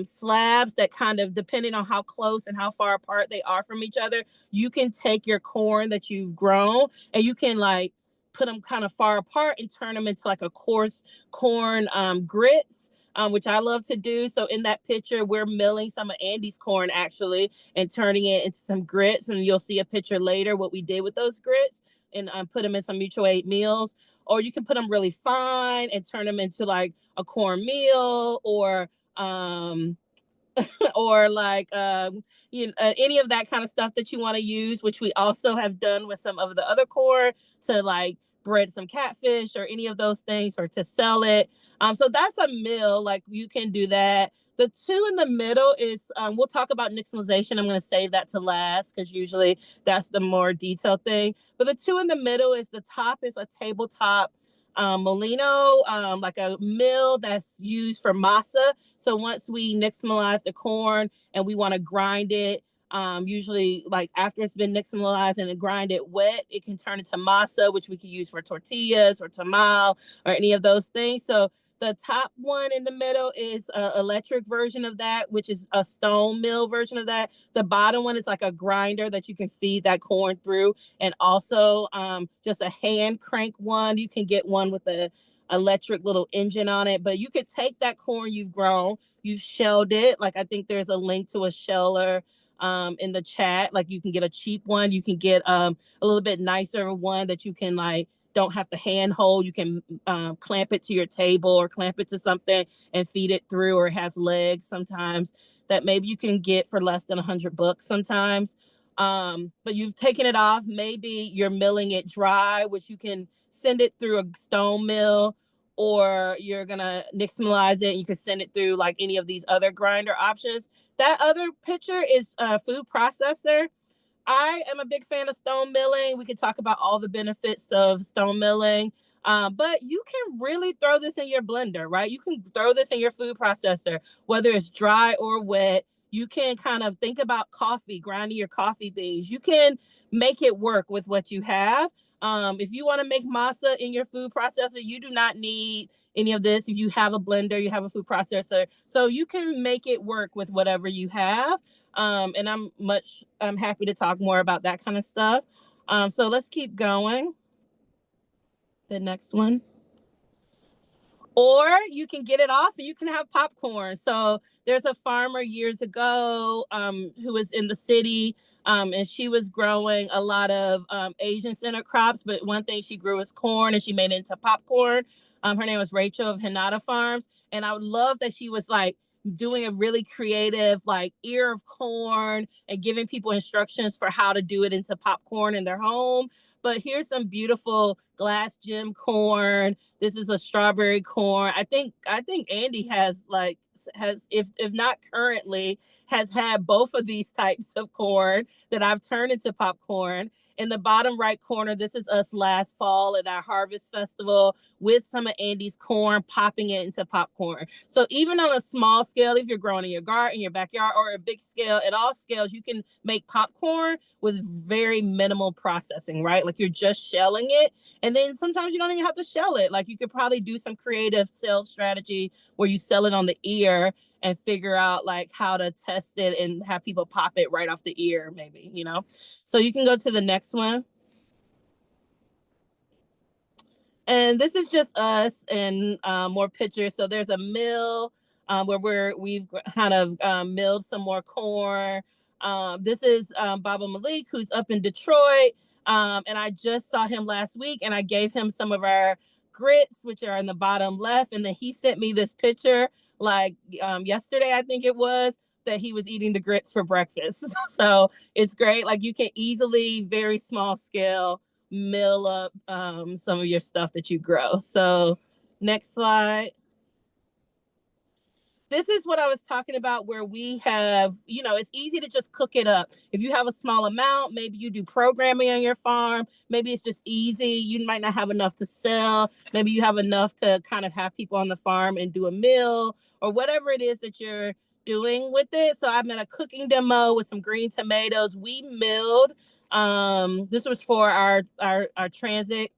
slabs that kind of, depending on how close and how far apart they are from each other, you can take your corn that you've grown and you can like put them kind of far apart and turn them into like a coarse corn grits. Which I love to do. So in that picture, we're milling some of Andy's corn actually and turning it into some grits. And you'll see a picture later what we did with those grits and put them in some mutual aid meals. Or you can put them really fine and turn them into like a corn meal or or like any of that kind of stuff that you want to use, which we also have done with some of the other corn to like bread some catfish or any of those things or to sell it. So that's a meal, like you can do that. The two in the middle is we'll talk about nixtamalization. I'm going to save that to last because usually that's the more detailed thing. But the two in the middle is the top is a tabletop molino, like a mill that's used for masa. So once we nixtamalize the corn and we want to grind it, usually like after it's been nixtamalized and grind it wet, it can turn into masa, which we can use for tortillas or tamal or any of those things. So the top one in the middle is an electric version of that, which is a stone mill version of that. The bottom one is like a grinder that you can feed that corn through, and also just a hand crank one. You can get one with a electric little engine on it, but you could take that corn you've grown, you've shelled it. Like I think there's a link to a sheller in the chat. Like you can get a cheap one, you can get a little bit nicer one that you can like don't have to hand hold. You can clamp it to your table or clamp it to something and feed it through, or it has legs sometimes that maybe you can get for less than $100 sometimes. But you've taken it off. Maybe you're milling it dry, which you can send it through a stone mill, or you're gonna nixtamalize it and you can send it through like any of these other grinder options. That other picture is a food processor. I am a big fan of stone milling. We could talk about all the benefits of stone milling, but you can really throw this in your blender, right? You can throw this in your food processor, whether it's dry or wet. You can kind of think about coffee, grinding your coffee beans. You can make it work with what you have. If you want to make masa in your food processor, you do not need any of this. If you have a blender, you have a food processor, so you can make it work with whatever you have. And I'm happy to talk more about that kind of stuff. So let's keep going. The next one. Or you can get it off and you can have popcorn. So there's a farmer years ago who was in the city, and she was growing a lot of Asian center crops, but one thing she grew is corn and she made it into popcorn. Her name was Rachel of Hinata Farms. And I would love that she was like doing a really creative like ear of corn and giving people instructions for how to do it into popcorn in their home. but here's some beautiful glass gem corn. This is a strawberry corn. I think Andy has if not currently, has had both of these types of corn that I've turned into popcorn. In the bottom right corner, this is us last fall at our harvest festival with some of Andy's corn, popping it into popcorn. So even on a small scale, if you're growing in your garden, in your backyard, or a big scale, at all scales, you can make popcorn with very minimal processing, right? Like you're just shelling it. And then sometimes you don't even have to shell it. Like you could probably do some creative sales strategy where you sell it on the ear and figure out like how to test it and have people pop it right off the ear, maybe, you know? So you can go to the next one. And this is just us and more pictures. So there's a mill where we've kind of milled some more corn. This is Baba Malik, who's up in Detroit. And I just saw him last week and I gave him some of our grits, which are in the bottom left. And then he sent me this picture like yesterday, I think it was, that he was eating the grits for breakfast. So it's great. Like you can easily, very small scale, mill up some of your stuff that you grow. So next slide. This is what I was talking about where we have, you know, it's easy to just cook it up. If you have a small amount, maybe you do programming on your farm. Maybe it's just easy. You might not have enough to sell. Maybe you have enough to kind of have people on the farm and do a meal or whatever it is that you're doing with it. So I'm in a cooking demo with some green tomatoes. We milled. This was for our transit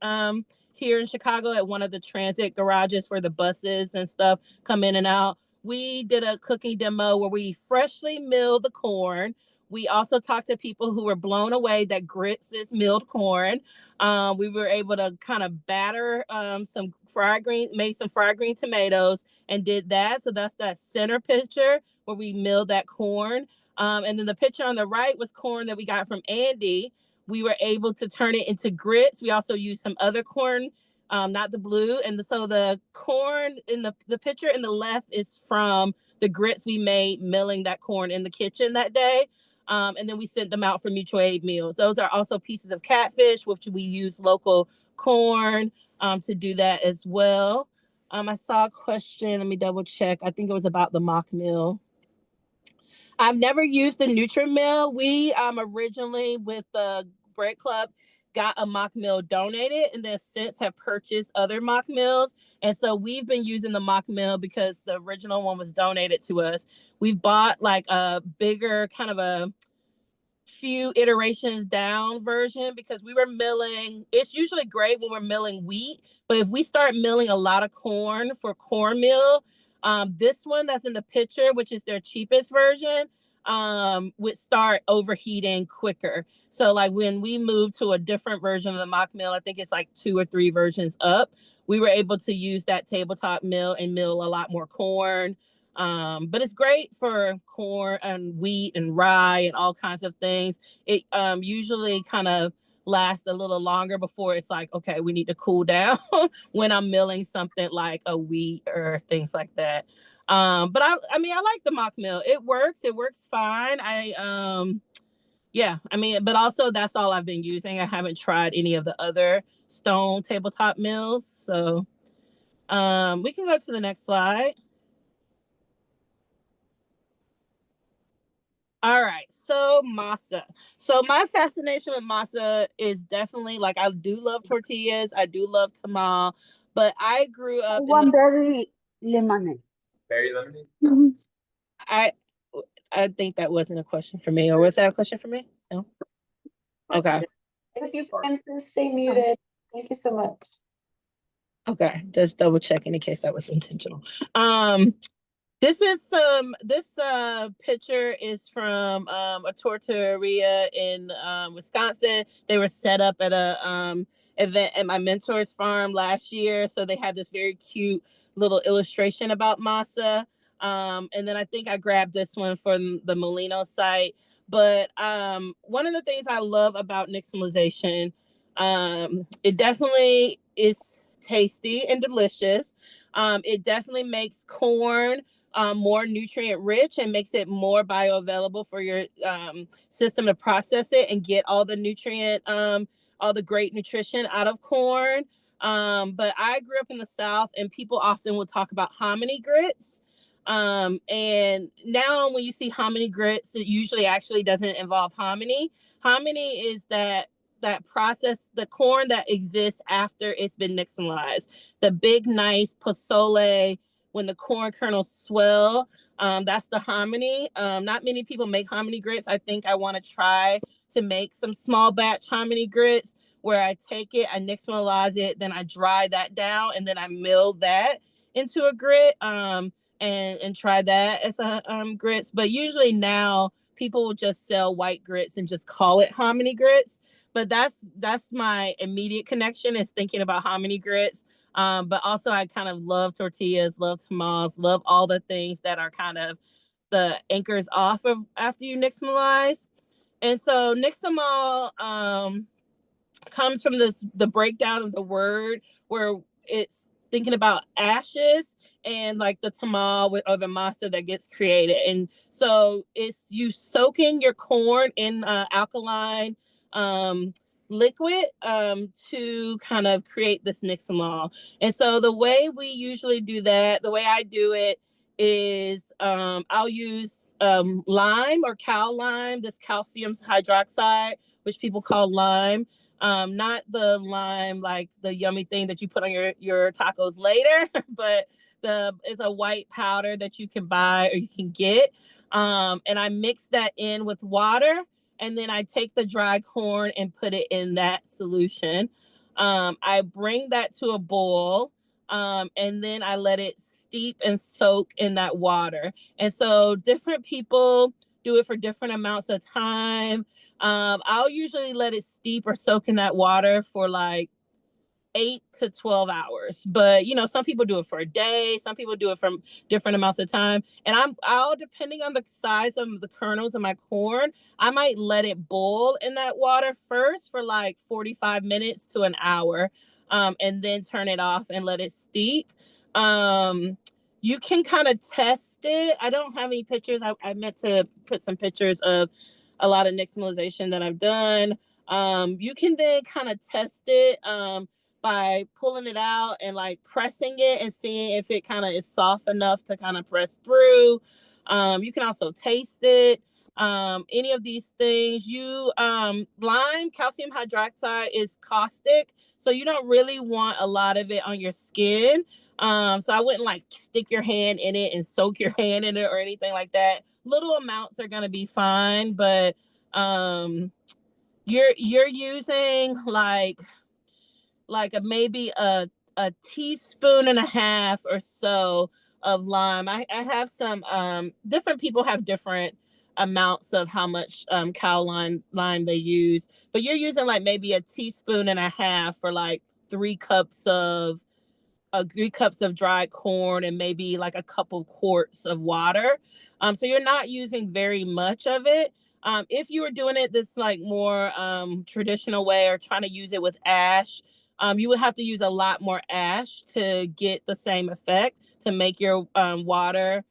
here in Chicago at one of the transit garages where the buses and stuff come in and out. We did a cooking demo where we freshly milled the corn. We also talked to people who were blown away that grits is milled corn. We were able to kind of batter made some fried green tomatoes and did that. So that's that center picture where we milled that corn. And then the picture on the right was corn that we got from Andy. We were able to turn it into grits. We also used some other corn, not the blue. And so the corn in the picture in the left is from the grits we made milling that corn in the kitchen that day. And then we sent them out for mutual aid meals. Those are also pieces of catfish, which we use local corn to do that as well. I saw a question. Let me double check. I think it was about the mock meal. I've never used a Nutri-Mill. We originally with the Bread Club got a mock meal donated and then since have purchased other mock meals. And so we've been using the mock meal because the original one was donated to us. We've bought like a bigger kind of a few iterations down version because we were milling. It's usually great when we're milling wheat, but if we start milling a lot of corn for cornmeal, this one that's in the picture, which is their cheapest version, would start overheating quicker. So like when we moved to a different version of the mock mill, I think it's like 2 or 3 versions up, we were able to use that tabletop mill and mill a lot more corn. But it's great for corn and wheat and rye and all kinds of things. It usually kind of lasts a little longer before it's like, okay, we need to cool down when I'm milling something like a wheat or things like that. But I mean, I like the mock mill. It works fine. But also that's all I've been using. I haven't tried any of the other stone tabletop mills. So we can go to the next slide. All right, so masa. So my fascination with masa is definitely like I do love tortillas, I do love tamal, but I grew up One berry lemonade. Berry lemonade? Mhm. I think that wasn't a question for me, or was that a question for me? No. Okay. If you can just stay muted, thank you so much. Okay, just double checking in case that was intentional. This picture is from a tortilleria in Wisconsin. They were set up at a event at my mentor's farm last year. So they had this very cute little illustration about masa. And then I think I grabbed this one from the Molino site. But one of the things I love about nixtamalization, it definitely is tasty and delicious. It definitely makes corn more nutrient rich and makes it more bioavailable for your system to process it and get all the all the great nutrition out of corn. But I grew up in the South, and people often will talk about hominy grits. And now when you see hominy grits, it usually actually doesn't involve hominy. Hominy is that process, the corn that exists after it's been nixtamalized. The big, nice pozole, when the corn kernels swell, that's the hominy. Not many people make hominy grits. I think I want to try to make some small batch hominy grits where I take it, I nixtamalize it, then I dry that down, and then I mill that into a grit. And try that as a grits. But usually now people will just sell white grits and just call it hominy grits. But that's my immediate connection, is thinking about hominy grits. But also I kind of love tortillas, love tamales, love all the things that are kind of the anchors off of after you nixtamalize. And so nixtamal comes from the breakdown of the word, where it's thinking about ashes and like the tamal or the masa that gets created. And so it's you soaking your corn in alkaline liquid to kind of create this nixtamal. And so the way we usually do that, the way I do it, is I'll use lime or cow lime, this calcium hydroxide, which people call lime. Not the lime, like the yummy thing that you put on your tacos later, but it's a white powder that you can buy or you can get. And I mix that in with water, and then I take the dry corn and put it in that solution. I bring that to a boil, and then I let it steep and soak in that water. And so different people do it for different amounts of time. I'll usually let it steep or soak in that water for like 8 to 12 hours. But some people do it for a day, some people do it from different amounts of time. And I'll depending on the size of the kernels of my corn, I might let it boil in that water first for like 45 minutes to an hour, and then turn it off and let it steep. You can kind of test it. I don't have any pictures. I meant to put some pictures of a lot of nixtamalization that I've done. You can then kind of test it by pulling it out and like pressing it and seeing if it kind of is soft enough to kind of press through. You can also taste it. Any of these things. Lime, calcium hydroxide is caustic, so you don't really want a lot of it on your skin. So I wouldn't like stick your hand in it and soak your hand in it or anything like that. Little amounts are gonna be fine, but you're using maybe a teaspoon and a half or so of lime. I have some different people have different amounts of how much cow lime they use, but you're using like maybe a teaspoon and a half for like 3 cups of 3 cups of dried corn and maybe like a couple quarts of water. So you're not using very much of it. If you were doing it this like more traditional way or trying to use it with ash, you would have to use a lot more ash to get the same effect, to make your water.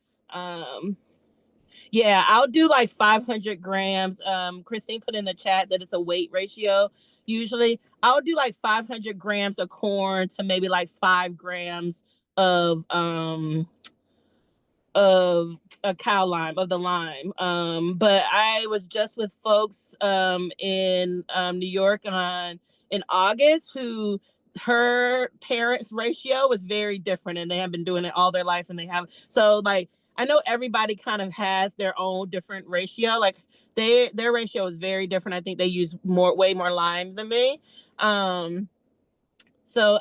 Yeah, I'll do like 500 grams. Christine put in the chat that it's a weight ratio. Usually I'll do like 500 grams of corn to maybe like 5 grams of a cow lime, of the lime. But I was just with folks in New York in August, who her parents' ratio was very different, and they have been doing it all their life, and they have so like I know everybody kind of has their own different ratio. Like their ratio is very different. I think they use way more lime than me. So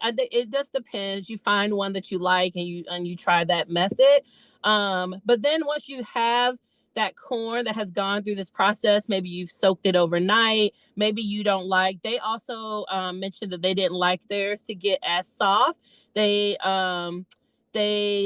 it just depends. You find one that you like and you try that method. But then once you have that corn that has gone through this process, maybe you've soaked it overnight, maybe you don't like. They also mentioned that they didn't like theirs to get as soft. They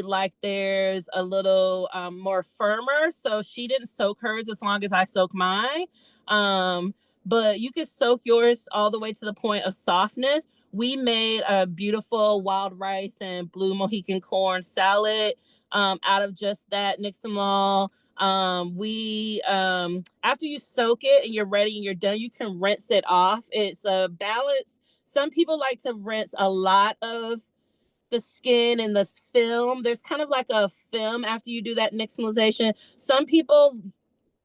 like theirs a little more firmer. So she didn't soak hers as long as I soak mine. But you can soak yours all the way to the point of softness. We made a beautiful wild rice and blue Mohican corn salad out of just that nixtamal. We after you soak it and you're ready and you're done, you can rinse it off. It's a balance. Some people like to rinse a lot of the skin and the film. There's kind of like a film after you do that nixtamalization. Some people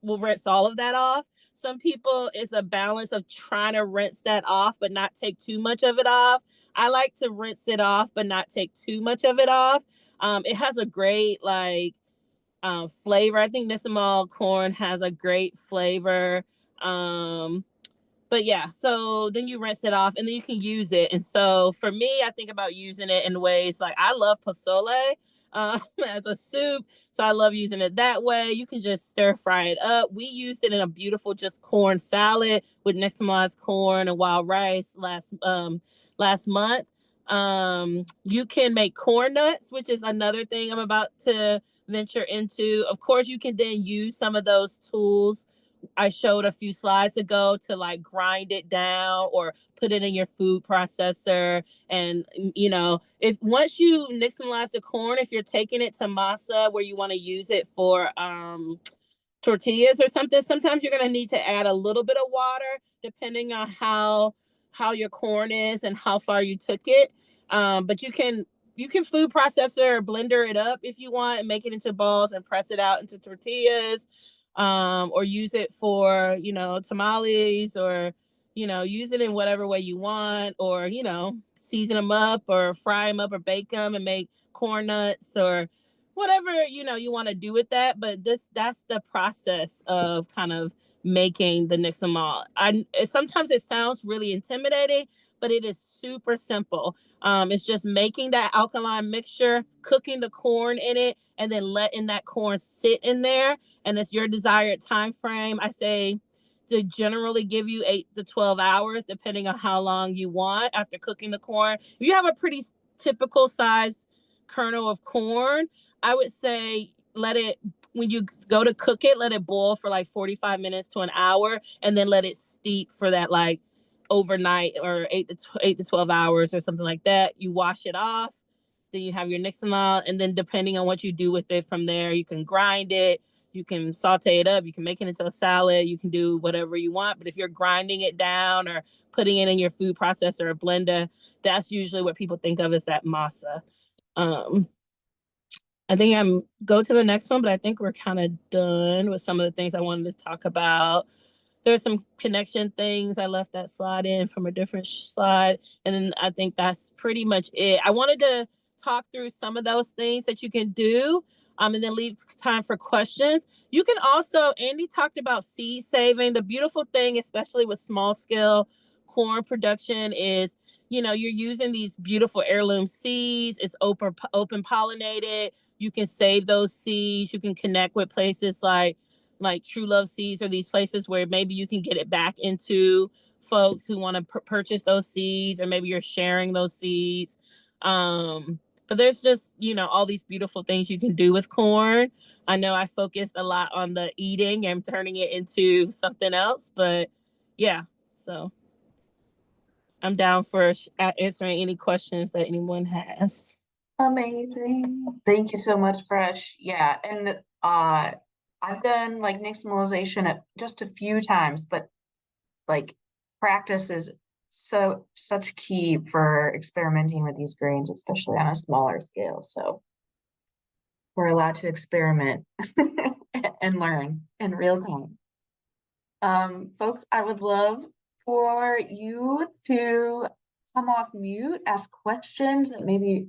will rinse all of that off. Some people, it's a balance of trying to rinse that off but not take too much of it off. I like to rinse it off but not take too much of it off. It has a great flavor. I think Nixtamal corn has a great flavor. But yeah, so then you rinse it off and then you can use it. And so for me, I think about using it in ways like I love pozole as a soup. So I love using it that way. You can just stir fry it up. We used it in a beautiful just corn salad with nixtamalized corn and wild rice last month. You can make corn nuts, which is another thing I'm about to venture into. Of course, you can then use some of those tools I showed a few slides ago to like grind it down or put it in your food processor. And if once you nixtamalize the corn, if you're taking it to masa where you want to use it for tortillas or something, sometimes you're going to need to add a little bit of water depending on how your corn is and how far you took it. But you can food processor or blender it up if you want and make it into balls and press it out into tortillas, or use it for tamales, or use it in whatever way you want, or season them up or fry them up or bake them and make corn nuts or whatever you want to do with that. But that's the process of kind of making the nixtamal. Sometimes it sounds really intimidating, but it is super simple. It's just making that alkaline mixture, cooking the corn in it, and then letting that corn sit in there. And it's your desired time frame. I say to generally give you 8 to 12 hours, depending on how long you want after cooking the corn. If you have a pretty typical size kernel of corn, I would say when you go to cook it, let it boil for like 45 minutes to an hour, and then let it steep for that like overnight or 8 to 12 hours or something like that. You wash it off, then you have your nixtamal, and then depending on what you do with it from there, you can grind it, you can saute it up, you can make it into a salad, you can do whatever you want. But if you're grinding it down or putting it in your food processor or blender, that's usually what people think of as that masa. I think go to the next one, but I think we're kind of done with some of the things I wanted to talk about. There's some connection things. I left that slide in from a different slide. And then I think that's pretty much it. I wanted to talk through some of those things that you can do, and then leave time for questions. You can also, Andy talked about seed saving. The beautiful thing, especially with small scale corn production, is you're using these beautiful heirloom seeds. It's open pollinated. You can save those seeds. You can connect with places like True Love Seeds, or these places where maybe you can get it back into folks who want to purchase those seeds, or maybe you're sharing those seeds. But there's just, all these beautiful things you can do with corn. I know I focused a lot on the eating and turning it into something else, but yeah, so I'm down for answering any questions that anyone has. Amazing. Thank you so much, Fresh. Yeah, and I've done like nixtamalization just a few times, but like practice is such key for experimenting with these grains, especially on a smaller scale. So we're allowed to experiment and learn in real time. Folks, I would love for you to come off mute, ask questions that maybe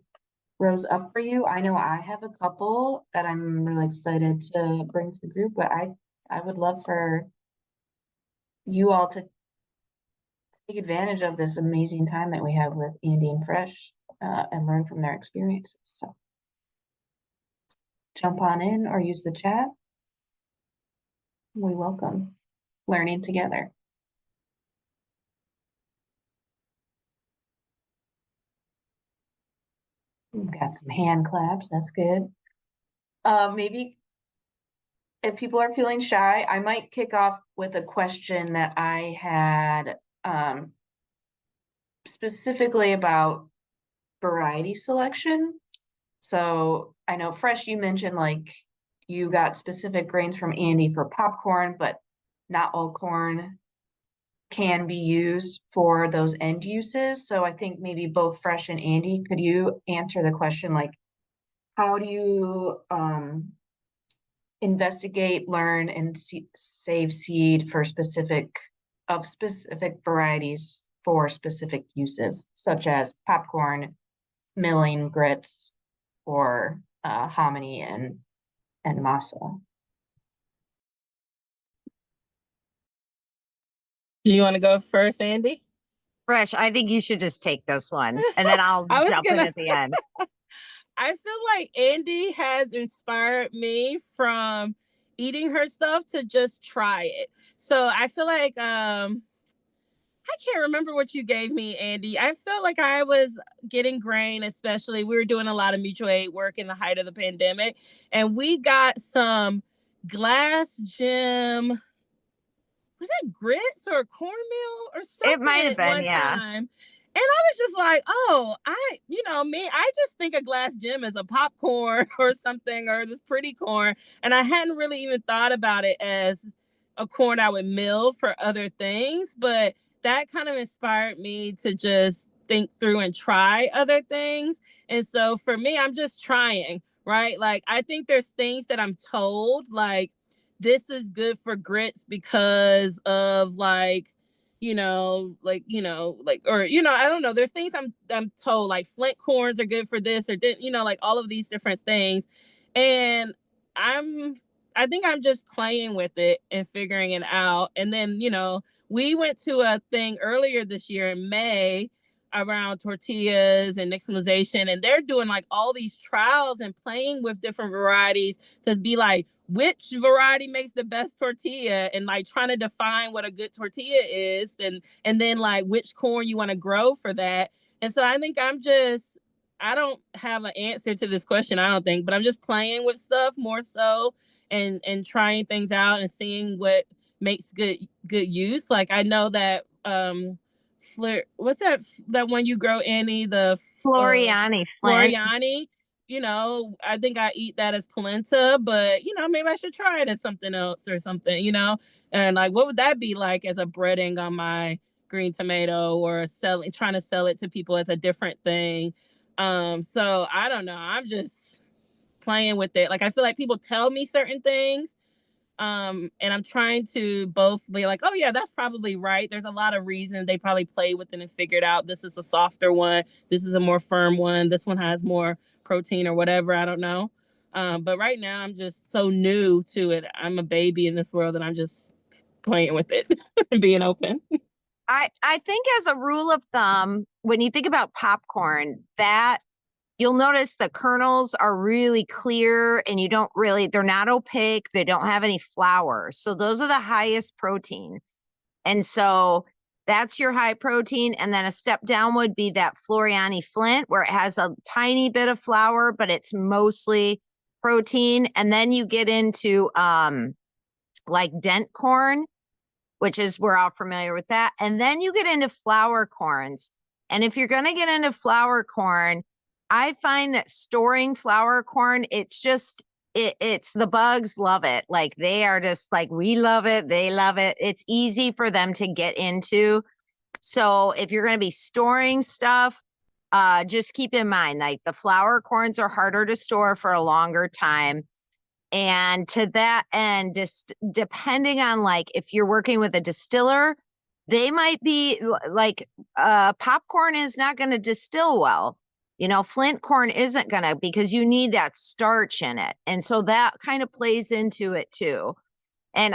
rose up for you. I know I have a couple that I'm really excited to bring to the group, but I would love for you all to take advantage of this amazing time that we have with Andy and Fresh, and learn from their experiences. So jump on in or use the chat. We welcome learning together. We've got some hand claps, that's good. Maybe if people are feeling shy, I might kick off with a question that I had specifically about variety selection. So I know, Fresh, you mentioned like you got specific grains from Andy for popcorn, but not all corn can be used for those end uses. So I think maybe both Fresh and Andy, could you answer the question, like, how do you investigate, learn, and save seed for specific varieties for specific uses, such as popcorn, milling, grits, or hominy and masa? Do you want to go first, Andy? Fresh, I think you should just take this one, and then I'll I was jump in gonna. at the end. I feel like Andy has inspired me from eating her stuff to just try it. So I feel like I can't remember what you gave me, Andy. I felt like I was getting grain, especially. We were doing a lot of mutual aid work in the height of the pandemic, and we got some glass gem, was that grits or cornmeal or It might have something been, one yeah. time. And I was just like, oh, I just think a glass gem is a popcorn or something, or this pretty corn. And I hadn't really even thought about it as a corn I would mill for other things. But that kind of inspired me to just think through and try other things. And so for me, I'm just trying, right? Like, I think there's things that I'm told, like, this is good for grits because of like, I don't know. There's things I'm told, like flint corns are good for this, or like all of these different things. And I'm I think I'm just playing with it and figuring it out. And then, we went to a thing earlier this year in May around tortillas and nixtamalization, and they're doing like all these trials and playing with different varieties to be like, which variety makes the best tortilla, and like trying to define what a good tortilla is, and then like which corn you want to grow for that. And so I think I don't have an answer to this question, I don't think, but I'm just playing with stuff more so, and trying things out and seeing what makes good use. Like, I know that what's that one you grow, Annie? The Floriani Flint. Floriani. I think I eat that as polenta, but maybe I should try it as something else or something, and like, what would that be like as a breading on my green tomato, or trying to sell it to people as a different thing. So I don't know. I'm just playing with it. Like, I feel like people tell me certain things, and I'm trying to both be like, oh yeah, that's probably right. There's a lot of reasons they probably played with it and figured out this is a softer one, this is a more firm one, this one has more protein or whatever. I don't know. But right now I'm just so new to it. I'm a baby in this world, and I'm just playing with it and being open. I think as a rule of thumb, when you think about popcorn, that you'll notice the kernels are really clear, and they're not opaque. They don't have any flour. So those are the highest protein. And so that's your high protein. And then a step down would be that Floriani Flint, where it has a tiny bit of flour, but it's mostly protein. And then you get into like dent corn, which is, we're all familiar with that. And then you get into flour corns. And if you're going to get into flour corn, I find that storing flour corn, it's the bugs love it. Like, they are just like, we love it. They love it. It's easy for them to get into. So if you're going to be storing stuff, just keep in mind, like, the flour corns are harder to store for a longer time. And to that end, just depending on, like, if you're working with a distiller, they might be like, popcorn is not going to distill well. Flint corn isn't going to, because you need that starch in it. And so that kind of plays into it too. And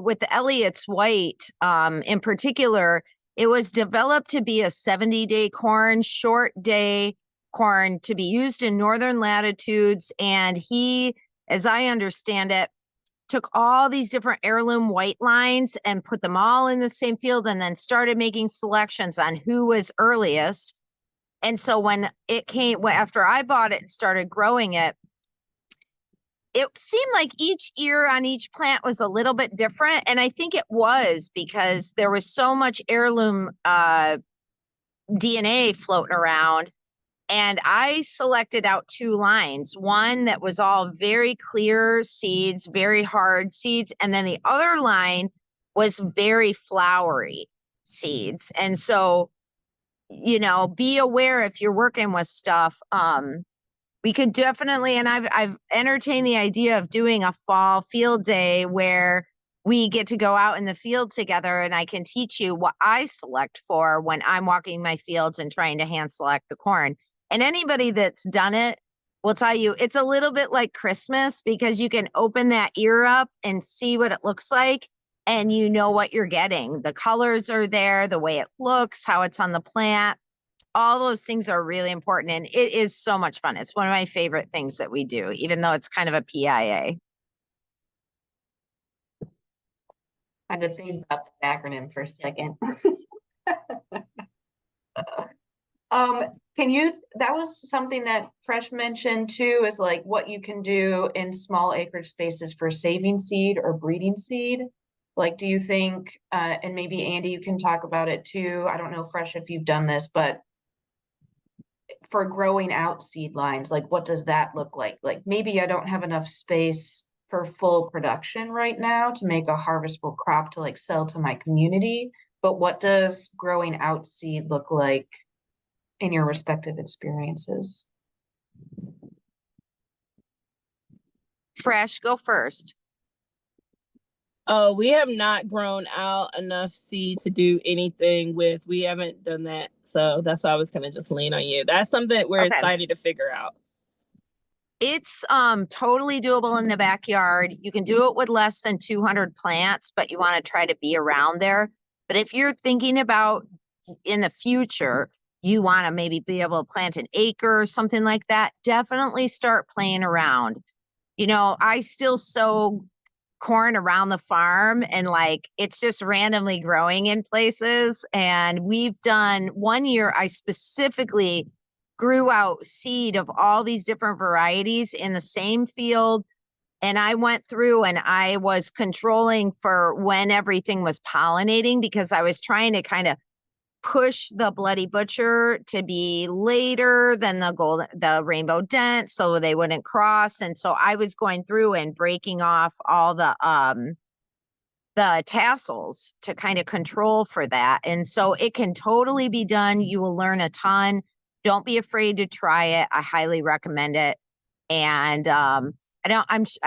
with the Elliott's White, in particular, it was developed to be a 70-day corn, short day corn, to be used in northern latitudes. And he, as I understand it, took all these different heirloom white lines and put them all in the same field, and then started making selections on who was earliest. And so when it came, after I bought it and started growing it, it seemed like each ear on each plant was a little bit different. And I think it was because there was so much heirloom DNA floating around And I selected out 2 lines, one that was all very clear seeds, very hard seeds. And then the other line was very flowery seeds. And so, be aware if you're working with stuff. We could definitely, and I've entertained the idea of doing a fall field day where we get to go out in the field together and I can teach you what I select for when I'm walking my fields and trying to hand select the corn. And anybody that's done it will tell you it's a little bit like Christmas because you can open that ear up and see what it looks like and you know what you're getting. The colors are there, the way it looks, how it's on the plant. All those things are really important and it is so much fun. It's one of my favorite things that we do, even though it's kind of a PIA. I had to think about the acronym for a second. That was something that Fresh mentioned too, is like what you can do in small acreage spaces for saving seed or breeding seed. Like, do you think, and maybe Andy, you can talk about it too. I don't know, Fresh, if you've done this, but for growing out seed lines, like what does that look like? Like maybe I don't have enough space for full production right now to make a harvestable crop to like sell to my community, but what does growing out seed look like in your respective experiences? Fresh, go first. Oh, we have not grown out enough seed to do anything with. We haven't done that. So that's why I was going to just lean on you. That's something that we're excited to figure out. It's totally doable in the backyard. You can do it with less than 200 plants, but you want to try to be around there. But if you're thinking about in the future, you want to maybe be able to plant an acre or something like that, definitely start playing around. I still sow corn around the farm and like it's just randomly growing in places. And we've done one year, I specifically grew out seed of all these different varieties in the same field. And I went through and I was controlling for when everything was pollinating because I was trying to kind of push the Bloody Butcher to be later than the Rainbow Dent so they wouldn't cross. And so I was going through and breaking off all the tassels to kind of control for that. And so it can totally be done. You will learn a ton. Don't be afraid to try it. I highly recommend it. And I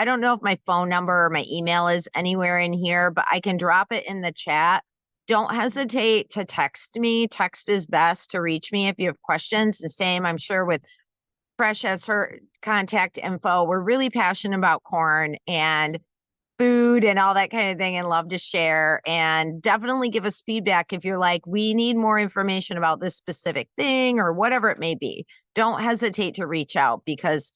don't know if my phone number or my email is anywhere in here, but I can drop it in the chat. Don't hesitate to text me. Text is best to reach me if you have questions. The same, I'm sure, with Fresh has her contact info. We're really passionate about corn and food and all that kind of thing and love to share. And definitely give us feedback if you're like, we need more information about this specific thing or whatever it may be. Don't hesitate to reach out because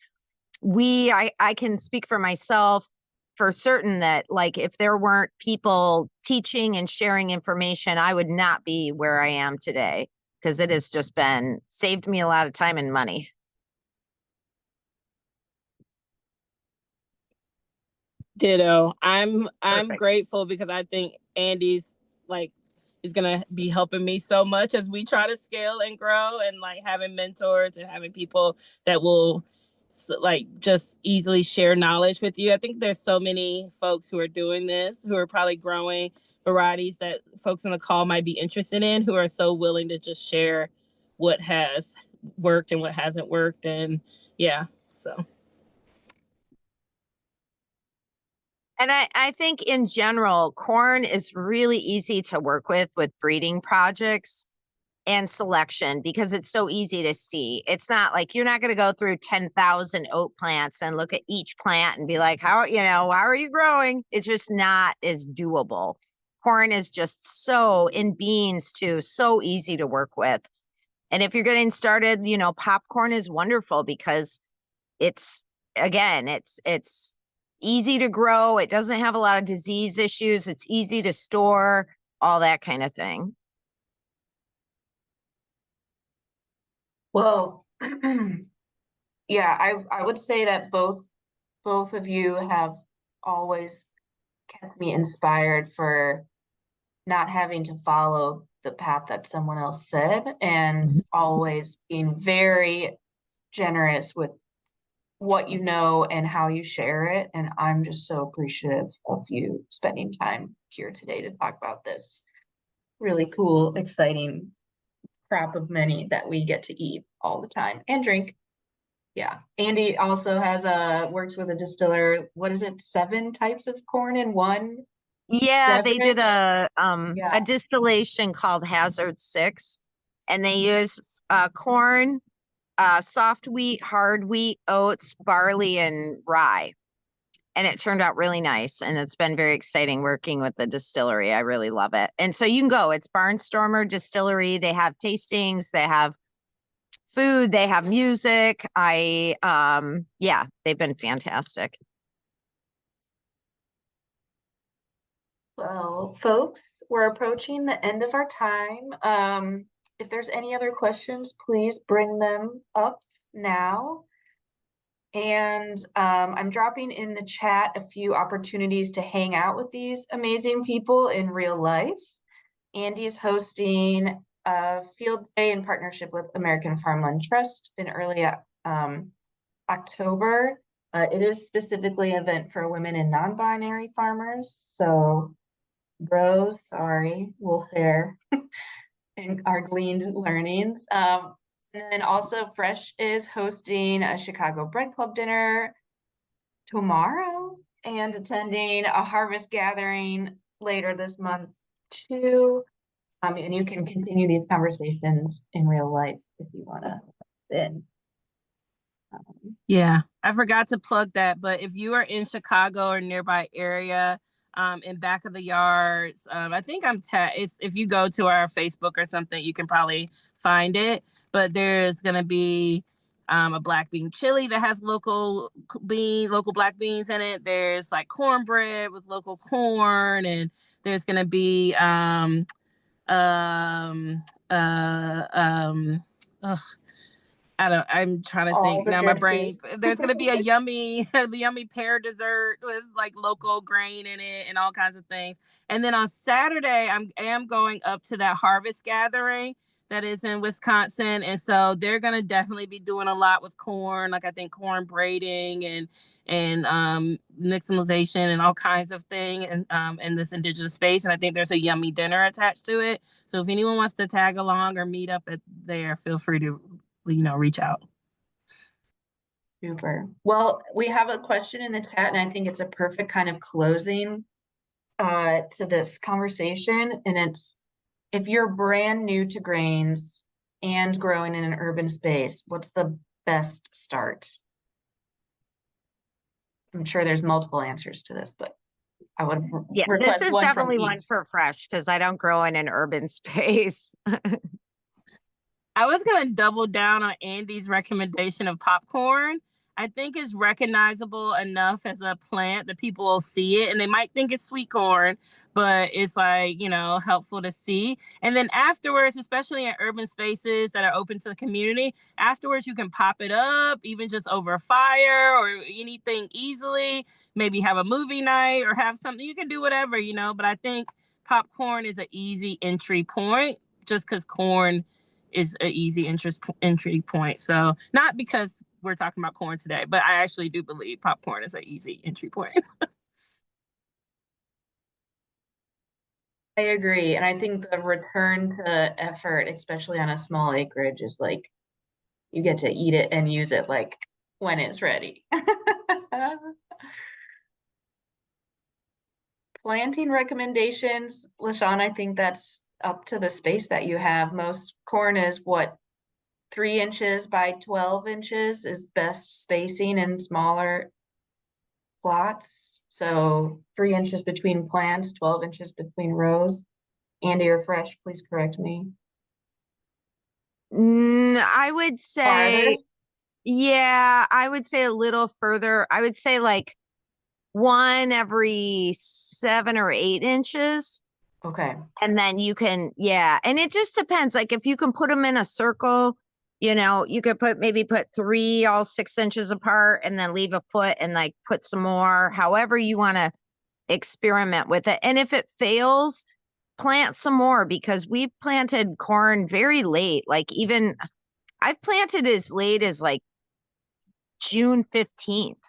I can speak for myself for certain that like if there weren't people teaching and sharing information, I would not be where I am today because it has just been saved me a lot of time and money. Ditto. I'm grateful because I think Andy's like is gonna be helping me so much as we try to scale and grow and like having mentors and having people that will like just easily share knowledge with you. I think there's so many folks who are doing this, who are probably growing varieties that folks on the call might be interested in, who are so willing to just share what has worked and what hasn't worked. And yeah, so. And I think in general, corn is really easy to work with breeding projects and selection because it's so easy to see. It's not like you're not going to go through 10,000 oat plants and look at each plant and be like, how are you growing? It's just not as doable. Corn is just in beans too, so easy to work with. And if you're getting started, popcorn is wonderful because it's easy to grow. It doesn't have a lot of disease issues. It's easy to store, all that kind of thing. Well, yeah, I would say that both of you have always kept me inspired for not having to follow the path that someone else said, and always being very generous with what you know and how you share it. And I'm just so appreciative of you spending time here today to talk about this really cool, exciting crop of many that we get to eat all the time and drink. Yeah. Andy also has works with a distiller. What is it? 7 types of corn in one Yeah, they did beverage? a Yeah. distillation called Hazard 6, and they use corn, soft wheat, hard wheat, oats, barley, and rye. And it turned out really nice, and it's been very exciting working with the distillery. I really love it. And so you can go. It's Barnstormer Distillery. They have tastings, they have food, they have music. Yeah, they've been fantastic. Well, folks, we're approaching the end of our time. If there's any other questions, please bring them up now. And I'm dropping in the chat a few opportunities to hang out with these amazing people in real life. Andy's hosting a field day in partnership with American Farmland Trust in early October. It is specifically an event for women and non-binary farmers. So bros, sorry, we'll share and our gleaned learnings. And then also Fresh is hosting a Chicago Bread Club dinner tomorrow and attending a harvest gathering later this month too. And you can continue these conversations in real life if you want to then. Yeah, I forgot to plug that, but if you are in Chicago or nearby area, in back of the yards, I think if you go to our Facebook or something, you can probably find it. But there's gonna be a black bean chili that has local black beans in it. There's like cornbread with local corn, and there's gonna be ugh, I'm trying to All think the now. My good brain. food. There's gonna be a yummy pear dessert with like local grain in it and all kinds of things. And then on Saturday, I am going up to that harvest gathering that is in Wisconsin, and so they're gonna definitely be doing a lot with corn. Like I think corn braiding and nixtamalization and all kinds of thing in this indigenous space. And I think there's a yummy dinner attached to it. So if anyone wants to tag along or meet up there, feel free to reach out. Super. Well, we have a question in the chat, and I think it's a perfect kind of closing to this conversation. And it's, if you're brand new to grains and growing in an urban space, what's the best start? I'm sure there's multiple answers to this, but I would request This is one definitely from one each. for Fresh because I don't grow in an urban space. I was going to double down on Andy's recommendation of popcorn. I think it's recognizable enough as a plant that people will see it and they might think it's sweet corn, but it's like, helpful to see. And then afterwards, especially in urban spaces that are open to the community, afterwards you can pop it up, even just over a fire or anything easily, maybe have a movie night or have something, you can do whatever, but I think popcorn is an easy entry point just because corn is an easy entry point. So not because we're talking about corn today, but I actually do believe popcorn is an easy entry point. I agree. And I think the return to effort, especially on a small acreage, is like you get to eat it and use it like when it's ready. Planting recommendations, LaShawn, I think that's up to the space that you have. Most corn is what, 3 inches by 12 inches is best spacing in smaller plots. So 3 inches between plants, 12 inches between rows. Andy or Fresh, please correct me. I would say, Farther? yeah, I would say a little further. I would say like 1 every 7 or 8 inches. Okay. And then you can, and it just depends. Like if you can put them in a circle, you could maybe put 3 all 6 inches apart and then leave a foot and like put some more, however you want to experiment with it. And if it fails, plant some more because we've planted corn very late. Like even I've planted as late as like June 15th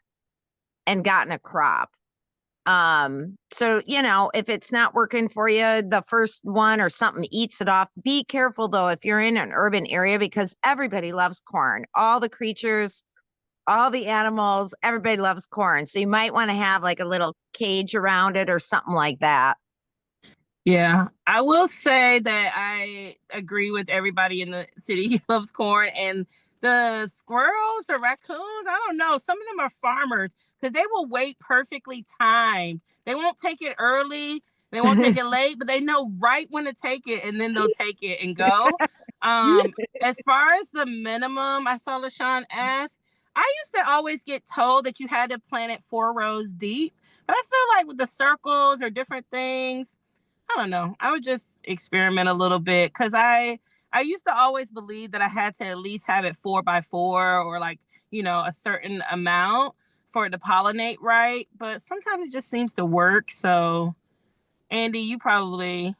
and gotten a crop. So, you know, if it's not working for you, the first one or something eats it off. Be careful though, if you're in an urban area, because everybody loves corn. All the creatures, all the animals, everybody loves corn. So you might want to have like a little cage around it or something like that. Yeah, I will say that I agree with everybody in the city. He loves corn, and the squirrels or raccoons, I don't know. Some of them are farmers because they will wait perfectly timed. They won't take it early, they won't take it late, but they know right when to take it, and then they'll take it and go. As far as the minimum, I saw LaShawn ask. I used to always get told that you had to plant it 4 rows deep, but I feel like with the circles or different things, I don't know. I would just experiment a little bit because I used to always believe that I had to at least have it 4 by 4 or like, you know, a certain amount for it to pollinate right. But sometimes it just seems to work. So, Andy, you probably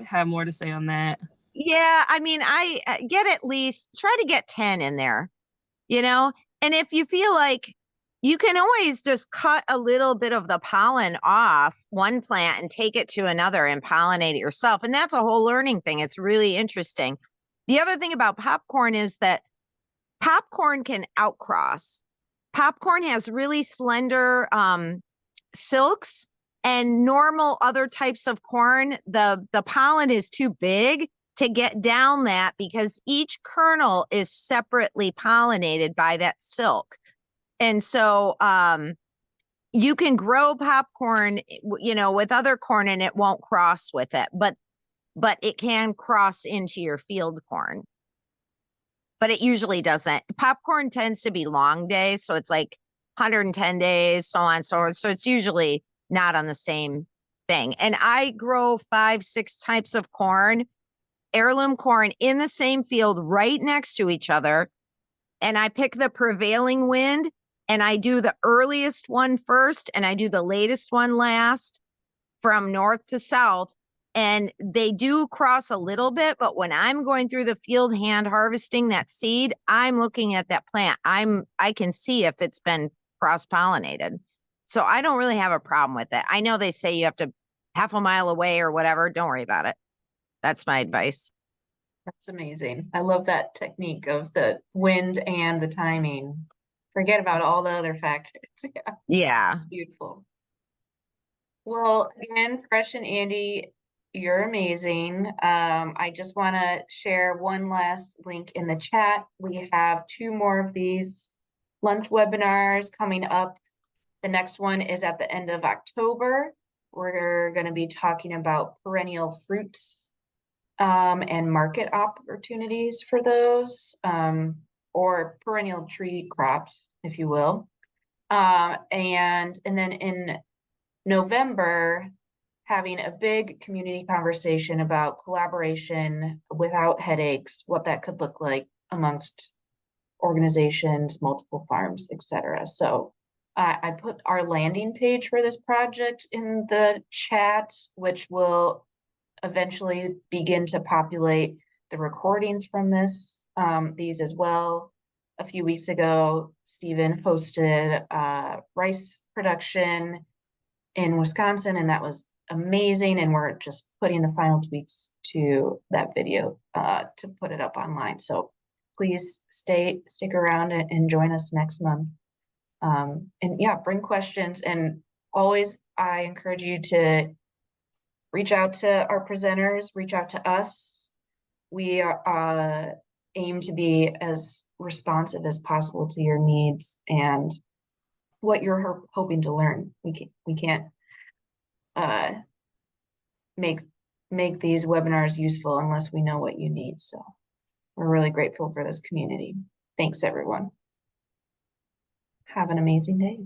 have more to say on that. Yeah, I mean, I get at least try to get 10 in there, you know? And if you feel like you can always just cut a little bit of the pollen off one plant and take it to another and pollinate it yourself. And that's a whole learning thing. It's really interesting. The other thing about popcorn is that popcorn can outcross. Popcorn has really slender silks, and normal other types of corn, the pollen is too big to get down that because each kernel is separately pollinated by that silk. And so you can grow popcorn, you know, with other corn and it won't cross with it, but it can cross into your field corn. But it usually doesn't. Popcorn tends to be long days, so it's like 110 days, so on and so forth. So it's usually not on the same thing. And I grow 5, 6 types of corn, heirloom corn in the same field right next to each other. And I pick the prevailing wind and I do the earliest one first and I do the latest one last from north to south. And they do cross a little bit, but when I'm going through the field hand harvesting that seed, I'm looking at that plant. I can see if it's been cross-pollinated. So I don't really have a problem with it. I know they say you have to half a mile away or whatever. Don't worry about it. That's my advice. That's amazing. I love that technique of the wind and the timing. Forget about all the other factors. Yeah, Yeah. it's beautiful. Well, again, Fresh and Andy, you're amazing. I just want to share one last link in the chat. We have 2 more of these lunch webinars coming up. The next one is at the end of October. We're going to be talking about perennial fruits and market opportunities for those, or perennial tree crops, if you will. And then in November, having a big community conversation about collaboration without headaches, what that could look like amongst organizations, multiple farms, etc. So I put our landing page for this project in the chat, which will eventually begin to populate the recordings from these as well. A few weeks ago, Stephen hosted rice production in Wisconsin, and that was amazing. And we're just putting the final tweaks to that video to put it up online. So please stick around and join us next month. And yeah, bring questions. And always, I encourage you to reach out to our presenters, reach out to us. We are aim to be as responsive as possible to your needs and what you're hoping to learn. We can't make these webinars useful unless we know what you need. So we're really grateful for this community. Thanks, everyone. Have an amazing day.